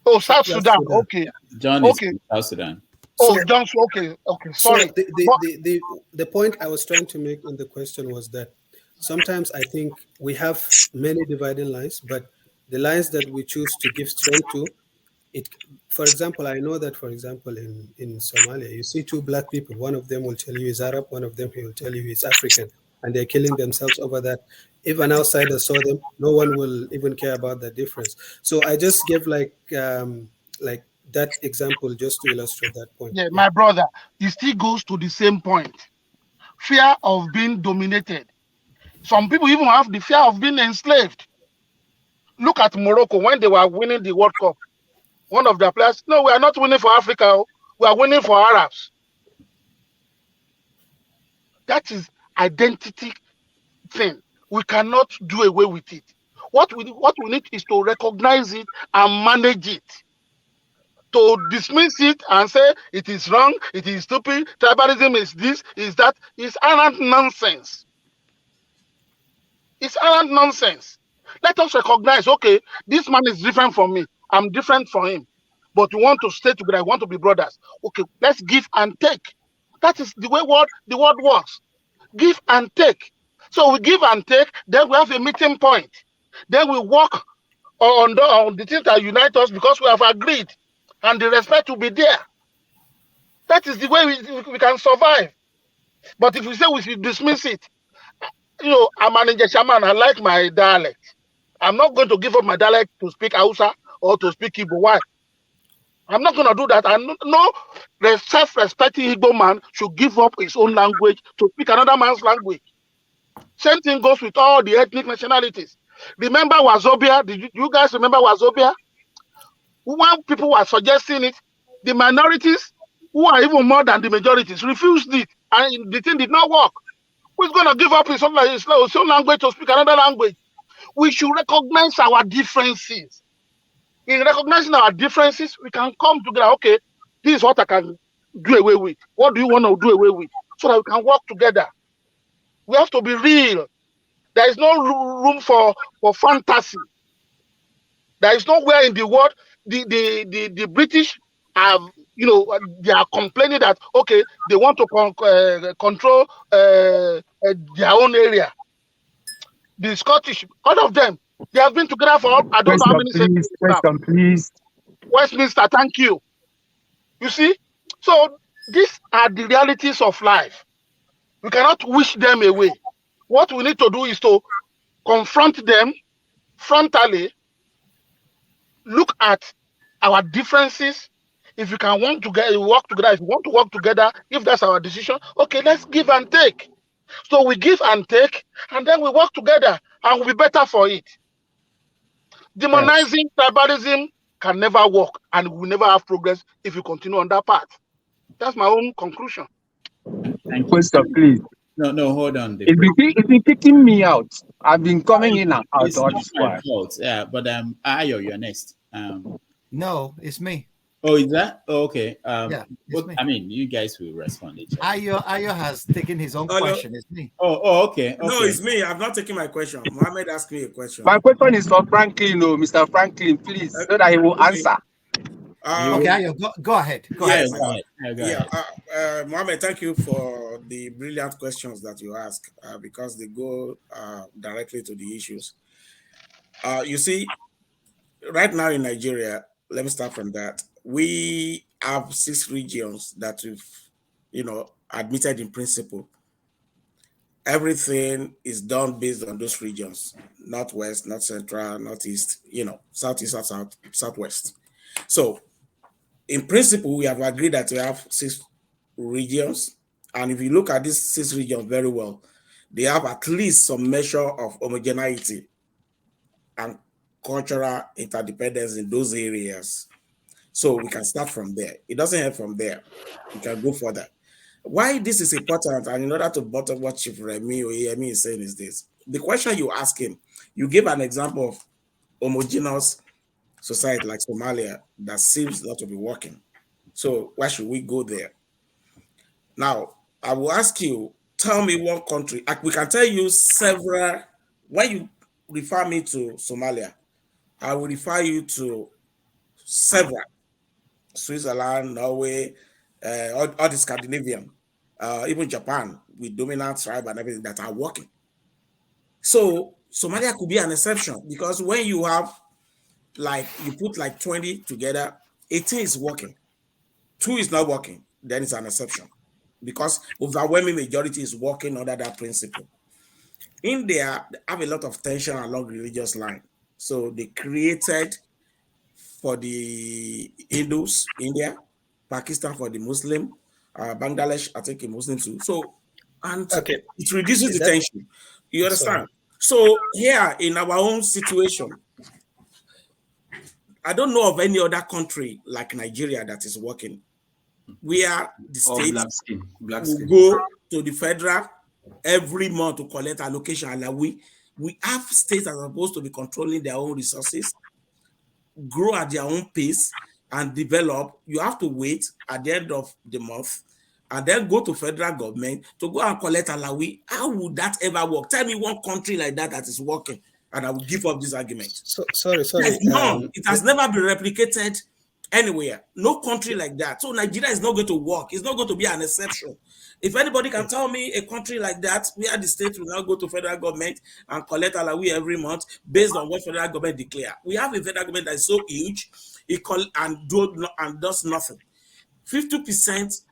Oh, South Sudan. Okay. John is from South Sudan. Oh, John. Okay. Sorry. So the point I was trying to make in the question was that sometimes I think we have many dividing lines, but the lines that we choose to give strength to, it. For example, I know that, for example, in Somalia, you see two black people. One of them will tell you he's Arab. One of them he will tell you he's African, and they're killing themselves over that. If an outsider saw them, no one will even care about the difference. So I just gave like that example just to illustrate that point. Yeah, my brother, it still goes to the same point. Fear of being dominated. Some people even have the fear of being enslaved. Look at Morocco when they were winning the World Cup. One of their players, no, we are not winning for Africa. We are winning for Arabs. That is identity thing. We cannot do away with it. What we need is to recognize it and manage it. To dismiss it and say it is wrong, it is stupid, tribalism is this, is that, is arrant nonsense. It's arrant nonsense. Let us recognize, okay, this man is different from me. I'm different from him. But we want to stay together, we want to be brothers. Okay, let's give and take. That is the way the word works. Give and take. So we give and take, then we have a meeting point. Then we work on the things that unite us because we have agreed. And the respect will be there. That is the way we can survive. But if we say we should dismiss it, I'm an English-man, I like my dialect. I'm not going to give up my dialect to speak Hausa or to speak Igbo. Why? I'm not going to do that. And no self-respecting Igbo man should give up his own language to speak another man's language. Same thing goes with all the ethnic nationalities. Remember Wazobia? Did you guys remember Wazobia? When people were suggesting it, the minorities, who are even more than the majorities, refused it, and the thing did not work. Who's going to give up his own language to speak another language? We should recognize our differences. In recognizing our differences, we can come together. Okay, this is what I can do away with. What do you want to do away with? So that we can work together. We have to be real. There is no room for fantasy. There is nowhere in the world the British have, they are complaining that, okay, they want to control their own area. The Scottish, all of them, they have been together for I don't know how many centuries now. Please. Westminster, thank you. You see? So these are the realities of life. We cannot wish them away. What we need to do is to confront them frontally, look at our differences. If you can work together, if you want to work together, if that's our decision, okay, let's give and take. So we give and take, and then we work together, and we'll be better for it. Demonizing tribalism can never work, and we will never have progress if we continue on that path. That's my own conclusion. Thank you. Sir, please. No, hold on. It's been kicking me out. I've been coming in and out. It's not my fault. Yeah, but Ayo, you're next. No, it's me. Oh, is that? Oh, okay. Yeah, I mean, you guys will respond. Ayo has taken his own question. It's me. Oh, okay. No, it's me. I'm not taking my question. Mohammed asked me a question. My question is for Franklyne, Mr. Franklyne, please, so that he will answer. Okay, Ayo, go ahead. Go ahead. Mohammed, thank you for the brilliant questions that you ask because they go directly to the issues. You see, right now in Nigeria, let me start from that. We have 6 regions that we've, admitted in principle. Everything is done based on those regions: Northwest, North Central, Northeast, Southeast, Southwest. So, in principle, we have agreed that we have 6 regions. And if you look at these 6 regions very well, they have at least some measure of homogeneity and cultural interdependence in those areas. So we can start from there. It doesn't end from there. We can go further. Why this is important, and in order to bottom what Chief Remi Oyeyemi is saying is this. the question you ask him, you give an example of homogeneous society like Somalia that seems not to be working. So why should we go there? Now, I will ask you, tell me one country. We can tell you several. When you refer me to Somalia, I will refer you to several. Switzerland, Norway, all the Scandinavian, even Japan with dominant tribe and everything that are working. So Somalia could be an exception because when you have you put like 20 together, 18 is working, 2 is not working, then it's an exception because overwhelming majority is working under that principle. India have a lot of tension along religious line. So they created for the Hindus, India, Pakistan for the Muslim, Bangladesh, I think a Muslim too. So, and it reduces the tension. You understand? So here in our own situation, I don't know of any other country like Nigeria that is working. Where the state will go to the federal every month to collect allocation. And we have states that are supposed to be controlling their own resources, grow at their own pace, and develop. You have to wait at the end of the month and then go to federal government to go and collect alawi. How would that ever work? Tell me one country like that is working, and I will give up this argument. Sorry. None. It has never been replicated anywhere. No country like that. So Nigeria is not going to work. It's not going to be an exception. If anybody can tell me a country like that, where the state will now go to federal government and collect alawi every month based on what federal government declare. We have a federal government that is so huge, and does nothing. 50%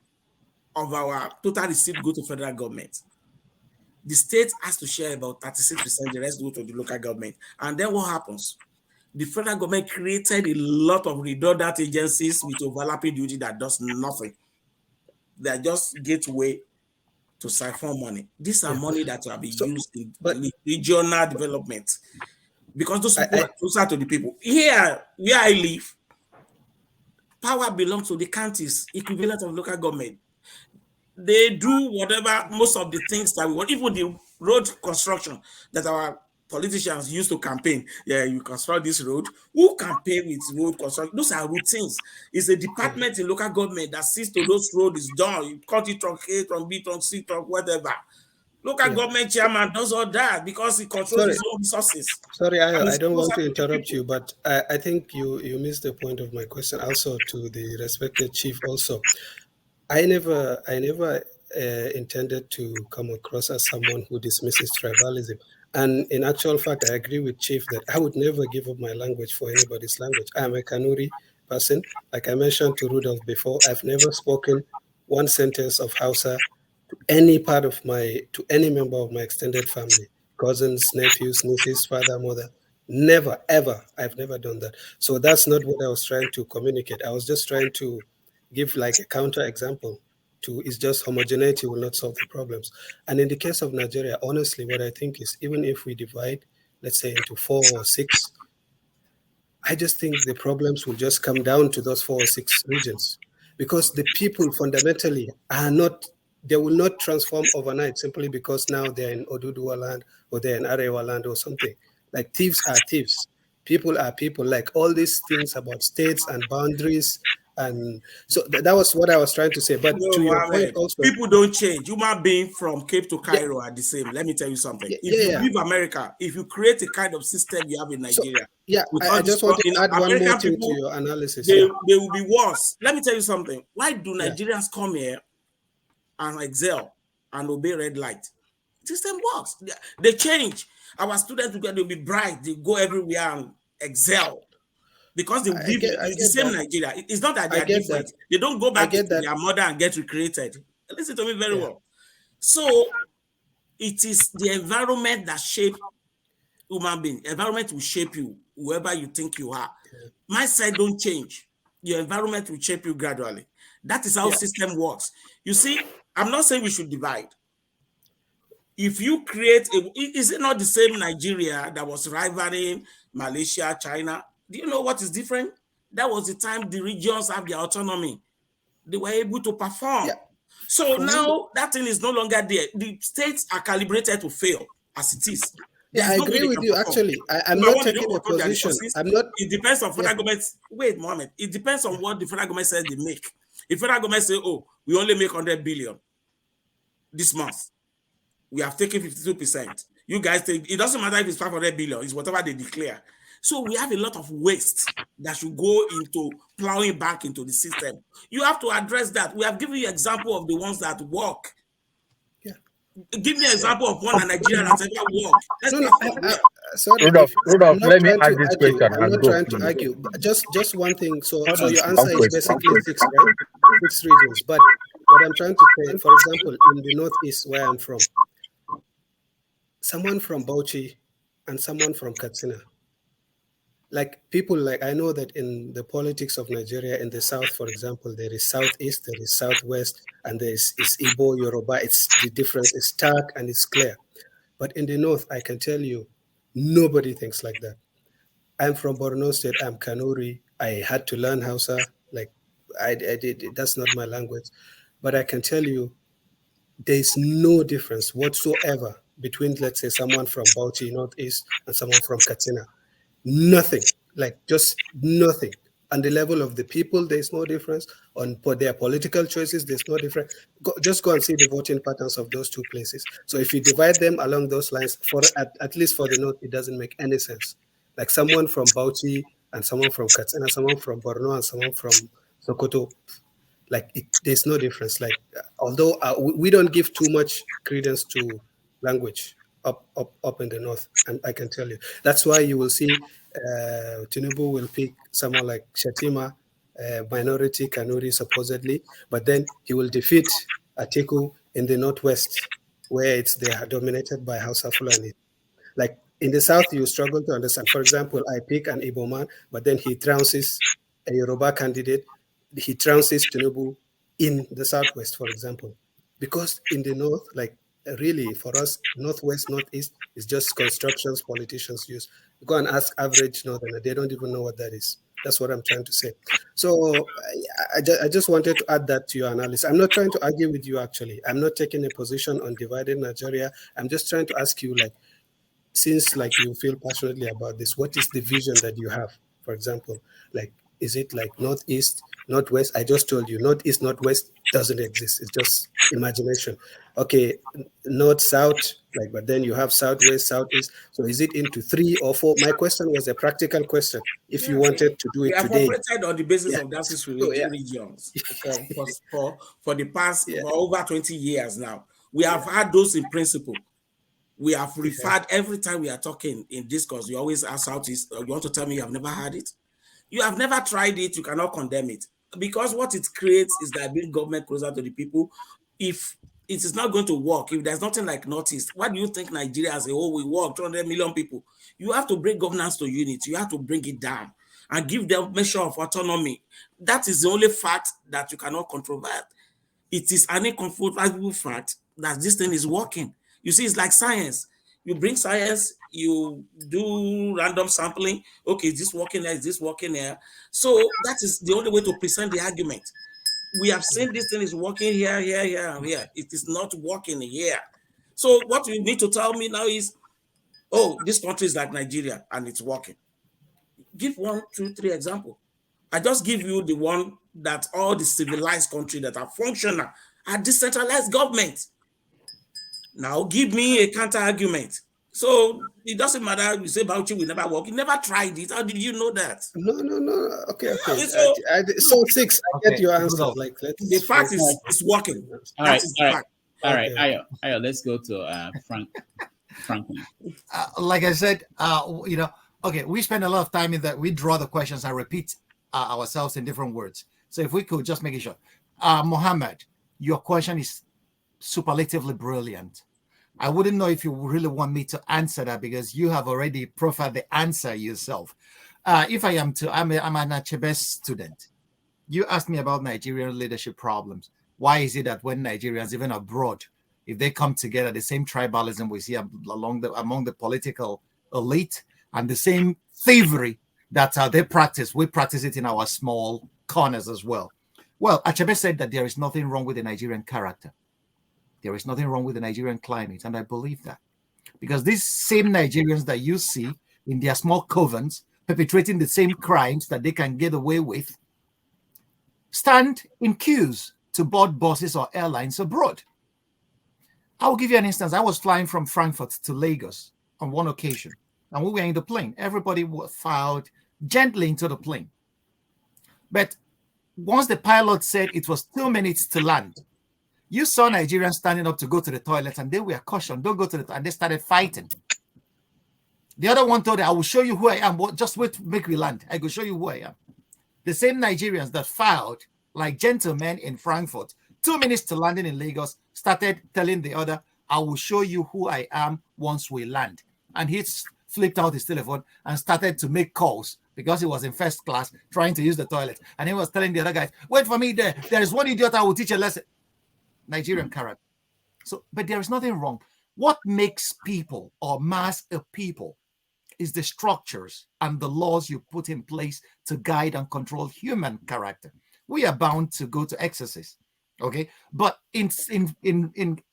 of our total receipt go to federal government. The state has to share about 36%, the rest go to the local government. And then what happens? The federal government created a lot of redundant agencies with overlapping duty that does nothing. They are just gateway to siphon money. These are money that will be used in regional development because those people are closer to the people. Here, where I live, power belongs to the counties, equivalent of local government. They do whatever, most of the things that we want, even the road construction that our politicians used to campaign. Yeah, you construct this road. Who campaign with road construction? Those are routines. It's a department in local government that sees to those roads is done. You cut it from A, from B, from C, from whatever. Local government chairman does all that because he controls his own resources. Sorry, I don't want to interrupt you, but I think you missed the point of my question. Also, to the respected chief, also, I never intended to come across as someone who dismisses tribalism. And in actual fact, I agree with Chief that I would never give up my language for anybody's language. I'm a Kanuri person. Like I mentioned to Rudolph before, I've never spoken one sentence of Hausa to any member of my extended family, cousins, nephews, nieces, father, mother. Never, ever. I've never done that. So that's not what I was trying to communicate. I was just trying to give like a counter example to it's just homogeneity will not solve the problems. And in the case of Nigeria, honestly, what I think is even if we divide, let's say into 4 or 6, I just think the problems will just come down to those 4 or 6 regions because the people fundamentally they will not transform overnight simply because now they're in Oduduwa land or they're in Arewa land or something. Like thieves are thieves. People are people. Like all these things about states and boundaries. And so that was what I was trying to say. But to your point also, people don't change. Human beings from Cape to Cairo are the same. Let me tell you something. If you leave America, if you create a kind of system you have in Nigeria, I just want to add one more thing to your analysis. They will be worse. Let me tell you something. Why do Nigerians come here and excel and obey red light? The system works. They change. Our students will be bright. They go everywhere and excel. Because they live it's the same Nigeria. It's not that they are different. They don't go back to their mother and get recreated. Listen to me very well. So it is the environment that shapes human being. Environment will shape you, whoever you think you are. My side don't change. Your environment will shape you gradually. That is how system works. You see, I'm not saying we should divide. If you create is it not the same Nigeria that was rivaling Malaysia, China? Do you know what is different? That was the time the regions have their autonomy. They were able to perform. So now that thing is no longer there. The states are calibrated to fail. as it is. Yeah, I agree with you. Actually, I'm not taking a position. I'm not. It depends on federal governments. Wait, Mohammed. It depends on what the federal government says they make. If federal government say, "Oh, we only make 100 billion this month," we have taken 52%. You guys take. It doesn't matter if it's 500 billion. It's whatever they declare. So we have a lot of waste that should go into plowing back into the system. You have to address that. We have given you example of the ones that work. Give me an example of one in Nigeria that's ever worked. Sorry, Rudolph, let me ask this question. I'm not trying to argue. But just one thing. So your answer is basically 6, right? 6 regions. But what I'm trying to say, for example, in the Northeast where I'm from, someone from Bauchi and someone from Katsina, like people like, I know that in the politics of Nigeria, in the South, for example, there is Southeast, there is Southwest, and there is Igbo, Yoruba. The difference is stark and it's clear. But in the North, I can tell you, nobody thinks like that. I'm from Borno State, I'm Kanuri. I had to learn Hausa, like I did, that's not my language. But I can tell you, there's no difference whatsoever between, let's say, someone from Bauchi, Northeast, and someone from Katsina. Nothing, like just nothing. On the level of the people, there's no difference. On their political choices, there's no difference. Just go and see the voting patterns of those two places. So if you divide them along those lines, at least for the North, it doesn't make any sense. Like someone from Bauchi and someone from Katsina, someone from Borno and someone from Sokoto, like there's no difference. Like although we don't give too much credence to language up in the North, and I can tell you that's why you will see Tinubu will pick someone like Shatima, minority Kanuri supposedly, but then he will defeat Atiku in the Northwest where they are dominated by Hausa Fulani. Like in the South, you struggle to understand. For example, I pick an Igbo man, but then he trounces a Yoruba candidate. He trounces Tinubu in the Southwest, for example, because in the North, like really for us, Northwest, Northeast is just constructions politicians use. Go and ask average Northerner, they don't even know what that is. That's what I'm trying to say. So I just wanted to add that to your analysis. I'm not trying to argue with you, actually. I'm not taking a position on divided Nigeria. I'm just trying to ask you, like, since like you feel passionately about this, what is the vision that you have? For example, like, is it like Northeast, Northwest? I just told you, Northeast, Northwest doesn't exist. It's just imagination. Okay, North, South, like, but then you have Southwest, Southeast. So is it into 3 or 4? My question was a practical question. If you wanted to do it today. We have operated on the basis of that 6 regions for the past for over 20 years now. We have had those in principle. We have referred every time we are talking in discourse. You always ask Southeast, you want to tell me you have never had it? You have never tried it, you cannot condemn it. Because what it creates is that bring government closer to the people. If it is not going to work, if there's nothing like Northeast, why do you think Nigeria as a whole will work? 200 million people. You have to bring governance to unity. You have to bring it down and give them a measure of autonomy. That is the only fact that you cannot controvert. It is an incontrovertible fact that this thing is working. You see, it's like science. You bring science, you do random sampling. Okay, is this working there? Is this working there? So that is the only way to present the argument. We have seen this thing is working here, here, here, and here. It is not working here. So what you need to tell me now is, oh, this country is like Nigeria and it's working. Give 1, 2, 3 examples. I just give you the one that all the civilized countries that are functional are decentralized government. Now give me a counter argument. So it doesn't matter. You say Bauchi will never work. You never tried it. How did you know that? No. Okay. Yeah, so 6. I get your answer. Like, the fact is, it's working. All right. Ayo, let's go to Franklyne. Like I said, okay, we spend a lot of time in that. We draw the questions and repeat ourselves in different words. So if we could just make it short. Mohammed, your question is superlatively brilliant. I wouldn't know if you really want me to answer that because you have already profiled the answer yourself. If I am to, I'm an Achebe student. You asked me about Nigerian leadership problems. Why is it that when Nigerians, even abroad, if they come together, the same tribalism we see among the political elite and the same thievery that they practice, we practice it in our small corners as well. Well, Achebe said that there is nothing wrong with the Nigerian character. There is nothing wrong with the Nigerian climate, and I believe that. because these same Nigerians that you see in their small covens perpetrating the same crimes that they can get away with stand in queues to board buses or airlines abroad. I will give you an instance. I was flying from Frankfurt to Lagos on one occasion, and we were in the plane. Everybody filed gently into the plane. But once the pilot said it was 2 minutes to land, you saw Nigerians standing up to go to the toilet, and they were cautioned, don't go to the toilet, and they started fighting. The other one told them, I will show you who I am. Just wait, make me land. I will show you who I am. The same Nigerians that filed like gentlemen in Frankfurt, 2 minutes to landing in Lagos, started telling the other, I will show you who I am once we land. And he flipped out his telephone and started to make calls because he was in first class trying to use the toilet. And he was telling the other guys, wait for me there. There is one idiot I will teach a lesson. Nigerian character. So, but there is nothing wrong. What makes people or mass a people is the structures and the laws you put in place to guide and control human character. We are bound to go to excesses, okay? But in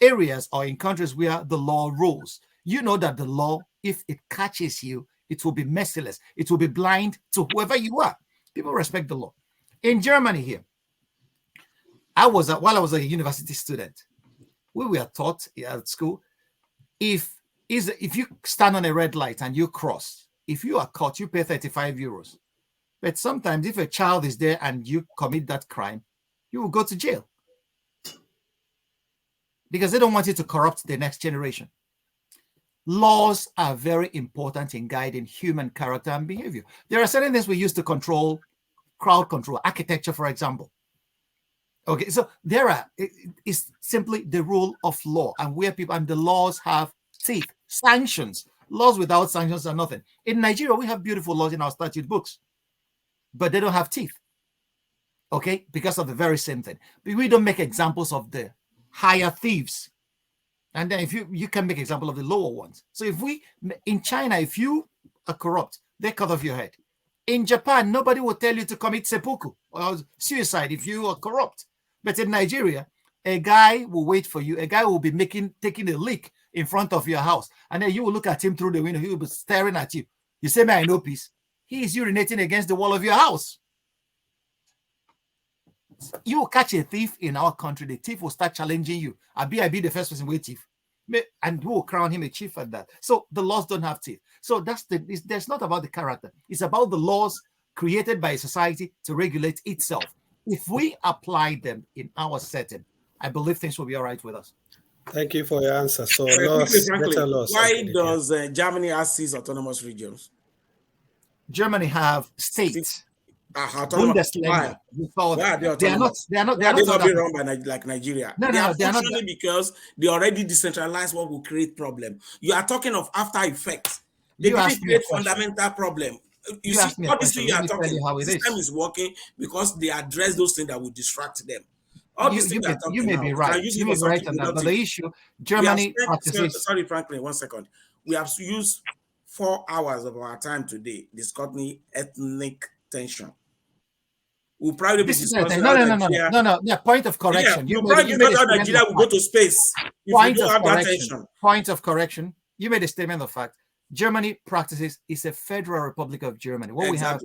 areas or in countries where the law rules, you know that the law, if it catches you, it will be merciless. It will be blind to whoever you are. People respect the law. In Germany here, while I was a university student, we were taught at school, if you stand on a red light and you cross, if you are caught, you pay 35 euros. But sometimes if a child is there and you commit that crime, you will go to jail. Because they don't want you to corrupt the next generation. Laws are very important in guiding human character and behavior. There are certain things we use to control, crowd control, architecture, for example. Okay, so it's simply the rule of law, and where people and the laws have teeth, sanctions. Laws without sanctions are nothing. In Nigeria, we have beautiful laws in our statute books, but they don't have teeth. Okay, because of the very same thing. We don't make examples of the higher thieves, and then if you can make example of the lower ones. So in China, if you are corrupt, they cut off your head. In Japan, nobody will tell you to commit seppuku or suicide if you are corrupt. But in Nigeria, a guy will wait for you. A guy will be taking a leak in front of your house. And then you will look at him through the window. He will be staring at you. You say, man, I know peace. He is urinating against the wall of your house. You will catch a thief in our country. The thief will start challenging you. I be the first person with thief. And we will crown him a chief at that. So the laws don't have teeth. So that's not about the character. It's about the laws created by a society to regulate itself. If we apply them in our setting, I believe things will be all right with us. Thank you for your answer. So why does Germany have 6 autonomous regions? Germany have states. Bundesländer. Why are they autonomous? They are not being run by like Nigeria. They are functioning because they already decentralized what will create problem. You are talking of after effects. They didn't create fundamental problem. You see, obviously you are talking, the system is working because they address those things that will distract them. You may be right. You may be right on that. But the issue, Germany sorry, Franklin, 1 second. We have used 4 hours of our time today discussing ethnic tension. We'll probably be discussing no. Yeah, point of correction. Yeah, you probably know how Nigeria will go to space if you don't have that tension. Point of correction. You made a statement of fact. Germany practices is a federal republic of Germany. What we have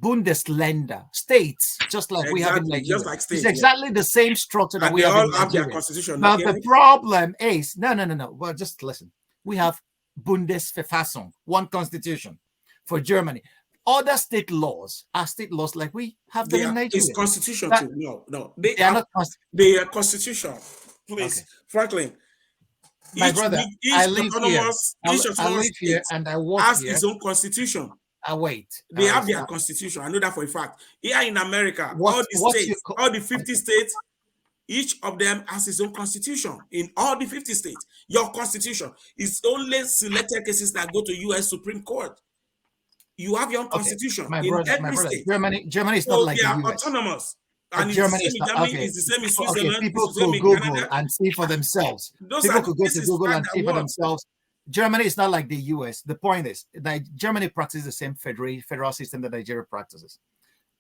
Bundesländer, states, just like we have in Nigeria. Just like states, it's exactly the same structure that we have in Nigeria. Have their constitution. Now the problem is no. Well, just listen. We have Bundesverfassung, one constitution for Germany. Other state laws are state laws like we have them in Nigeria. It's constitution too. No. They are not. They are constitution. Please, okay. Franklin. My brother, I live here and I work has here. Its own constitution. Wait. They have their constitution. I know that for a fact. Here in America, all the 50 states, each of them has its own constitution. In all the 50 states, your constitution is only selected cases that go to U.S. Supreme Court. You have your own constitution every state. Germany is not like the US. Autonomous. And Germany is the same in Switzerland. People could Google and see for themselves. People could go to Google and see for themselves. Germany is not like the US. The point is that Germany practices the same federal system that Nigeria practices.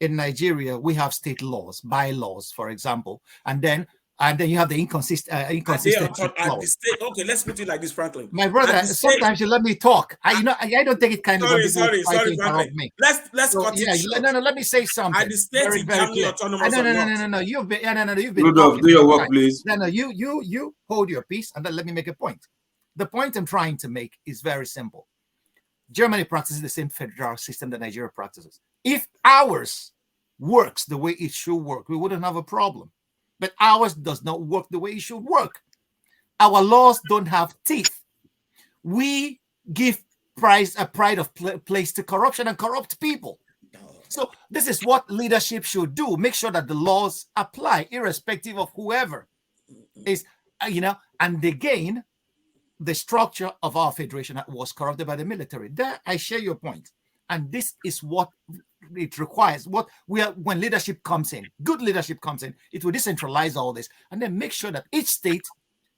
In Nigeria, we have state laws, bylaws, for example, and then and then you have the inconsistent at the state. Okay, let's put it like this, Franklyne. My brother, sometimes you let me talk. I don't take it kindly when people try to interrupt me. Let's cut it short. No, let me say something. At the state is becoming autonomous. No. You've been Rudolph, do your work, please. No, you hold your peace, and then let me make a point. The point I'm trying to make is very simple. Germany practices the same federal system that Nigeria practices. If ours works the way it should work, we wouldn't have a problem. But ours does not work the way it should work. Our laws don't have teeth. We give a pride of place to corruption and corrupt people. So this is what leadership should do. Make sure that the laws apply, irrespective of whoever is, and again, the structure of our federation was corrupted by the military. There, I share your point. And this is what it requires. When leadership comes in, good leadership comes in, it will decentralize all this and then make sure that each state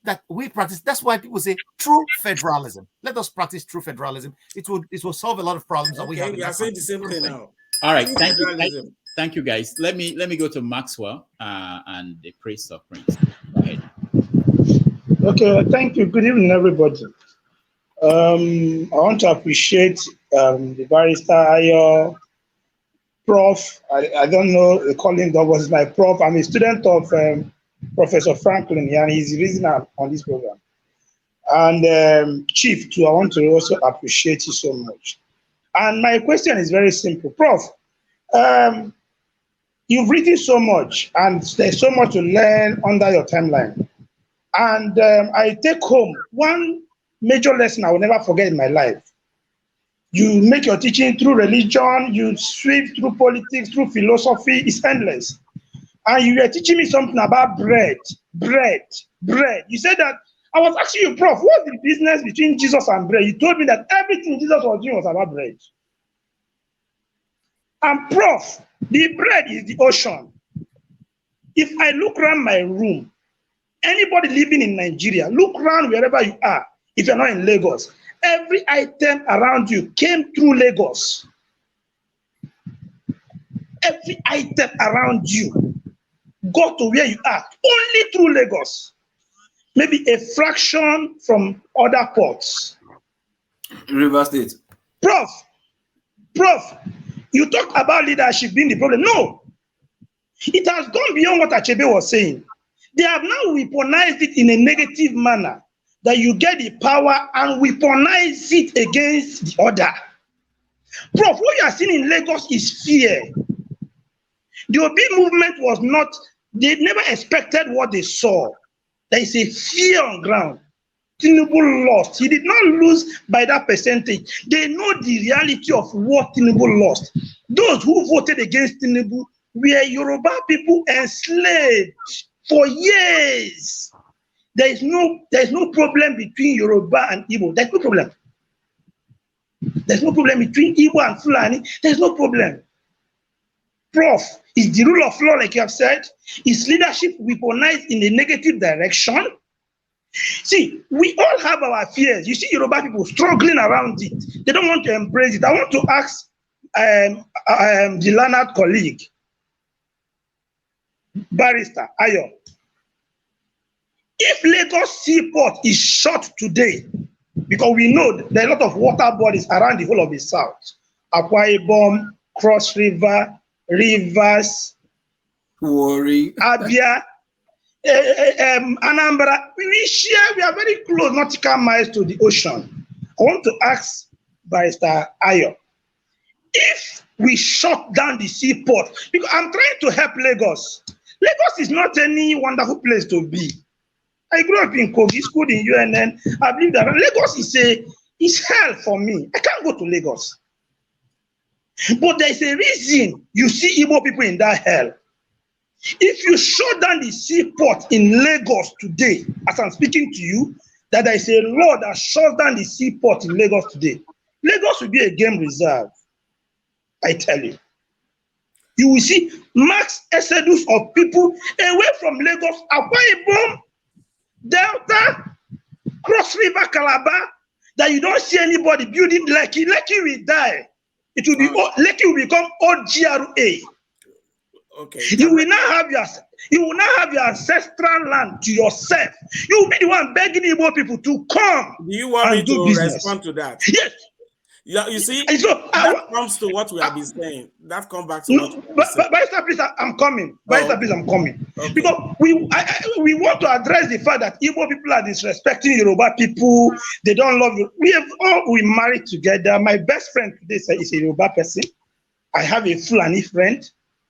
that we practice, that's why people say true federalism. Let us practice true federalism. It will solve a lot of problems that we have. We are saying the same thing now. All right, thank you, guys. Let me go to Maxwell and the priest of Prince. Go ahead. Okay, thank you. Good evening, everybody. I want to appreciate the barrister Ayo, Prof. I don't know the calling that was my prof. I'm a student of Professor Franklyne, and he's the reason I'm on this program. And Chief, too, I want to also appreciate you so much. And my question is very simple. Prof, you've written so much, and there's so much to learn under your timeline. And I take home one major lesson I will never forget in my life. You make your teaching through religion, you sweep through politics, through philosophy, it's endless. And you were teaching me something about bread. You said that, I was asking you, Prof, what's the business between Jesus and bread? You told me that everything Jesus was doing was about bread. And Prof, the bread is the ocean. If I look around my room, anybody living in Nigeria, look around wherever you are, if you're not in Lagos, every item around you came through Lagos. Every item around you got to where you are, only through Lagos. Maybe a fraction from other ports. River State. Prof, you talk about leadership being the problem. No, it has gone beyond what Achebe was saying. They have now weaponized it in a negative manner, that you get the power and weaponize it against the other. Prof, what you are seeing in Lagos is fear. The Obi movement was not, they never expected what they saw. There is a fear on ground. Tinubu lost. He did not lose by that percentage. They know the reality of what Tinubu lost. Those who voted against Tinubu were Yoruba people enslaved for years. There is no problem between Yoruba and Igbo. There's no problem. There's no problem between Igbo and Fulani. There's no problem. Prof, is the rule of law, like you have said, is leadership weaponized in a negative direction? See, we all have our fears. You see Yoruba people struggling around it. They don't want to embrace it. I want to ask the learned colleague, Barrister Ayo, if Lagos Seaport is shut today, because we know there are a lot of water bodies around the whole of the South, Akwa Ibom, Cross River, Rivers, Abia, Anambra, we are very close, nautical miles to the ocean. I want to ask Barrister Ayo, if we shut down the seaport, because I'm trying to help Lagos. Lagos is not any wonderful place to be. I grew up in Kogi, schooled in UNN. I believe that Lagos is hell for me. I can't go to Lagos. But there's a reason you see Igbo people in that hell. If you shut down the seaport in Lagos today, as I'm speaking to you, that there is a law that shuts down the seaport in Lagos today, Lagos will be a game reserve. I tell you. You will see mass exodus of people away from Lagos, Akwa Ibom, Delta, Cross River, Calabar, that you don't see anybody building Lekki. Lekki will die. It will be Lekki will become OGRA. Okay. You will not have your ancestral land to yourself. You will be the one begging Igbo people to come. Do you want me to respond to that? Yes. Yeah, you see, so, that comes to what we have been saying. That comes back to what we have been saying. Barrister, please, I'm coming. Barrister, please, I'm coming. Okay. Because we want to address the fact that Igbo people are disrespecting Yoruba people. They don't love you. We married together. My best friend today is a Yoruba person. I have a Fulani friend.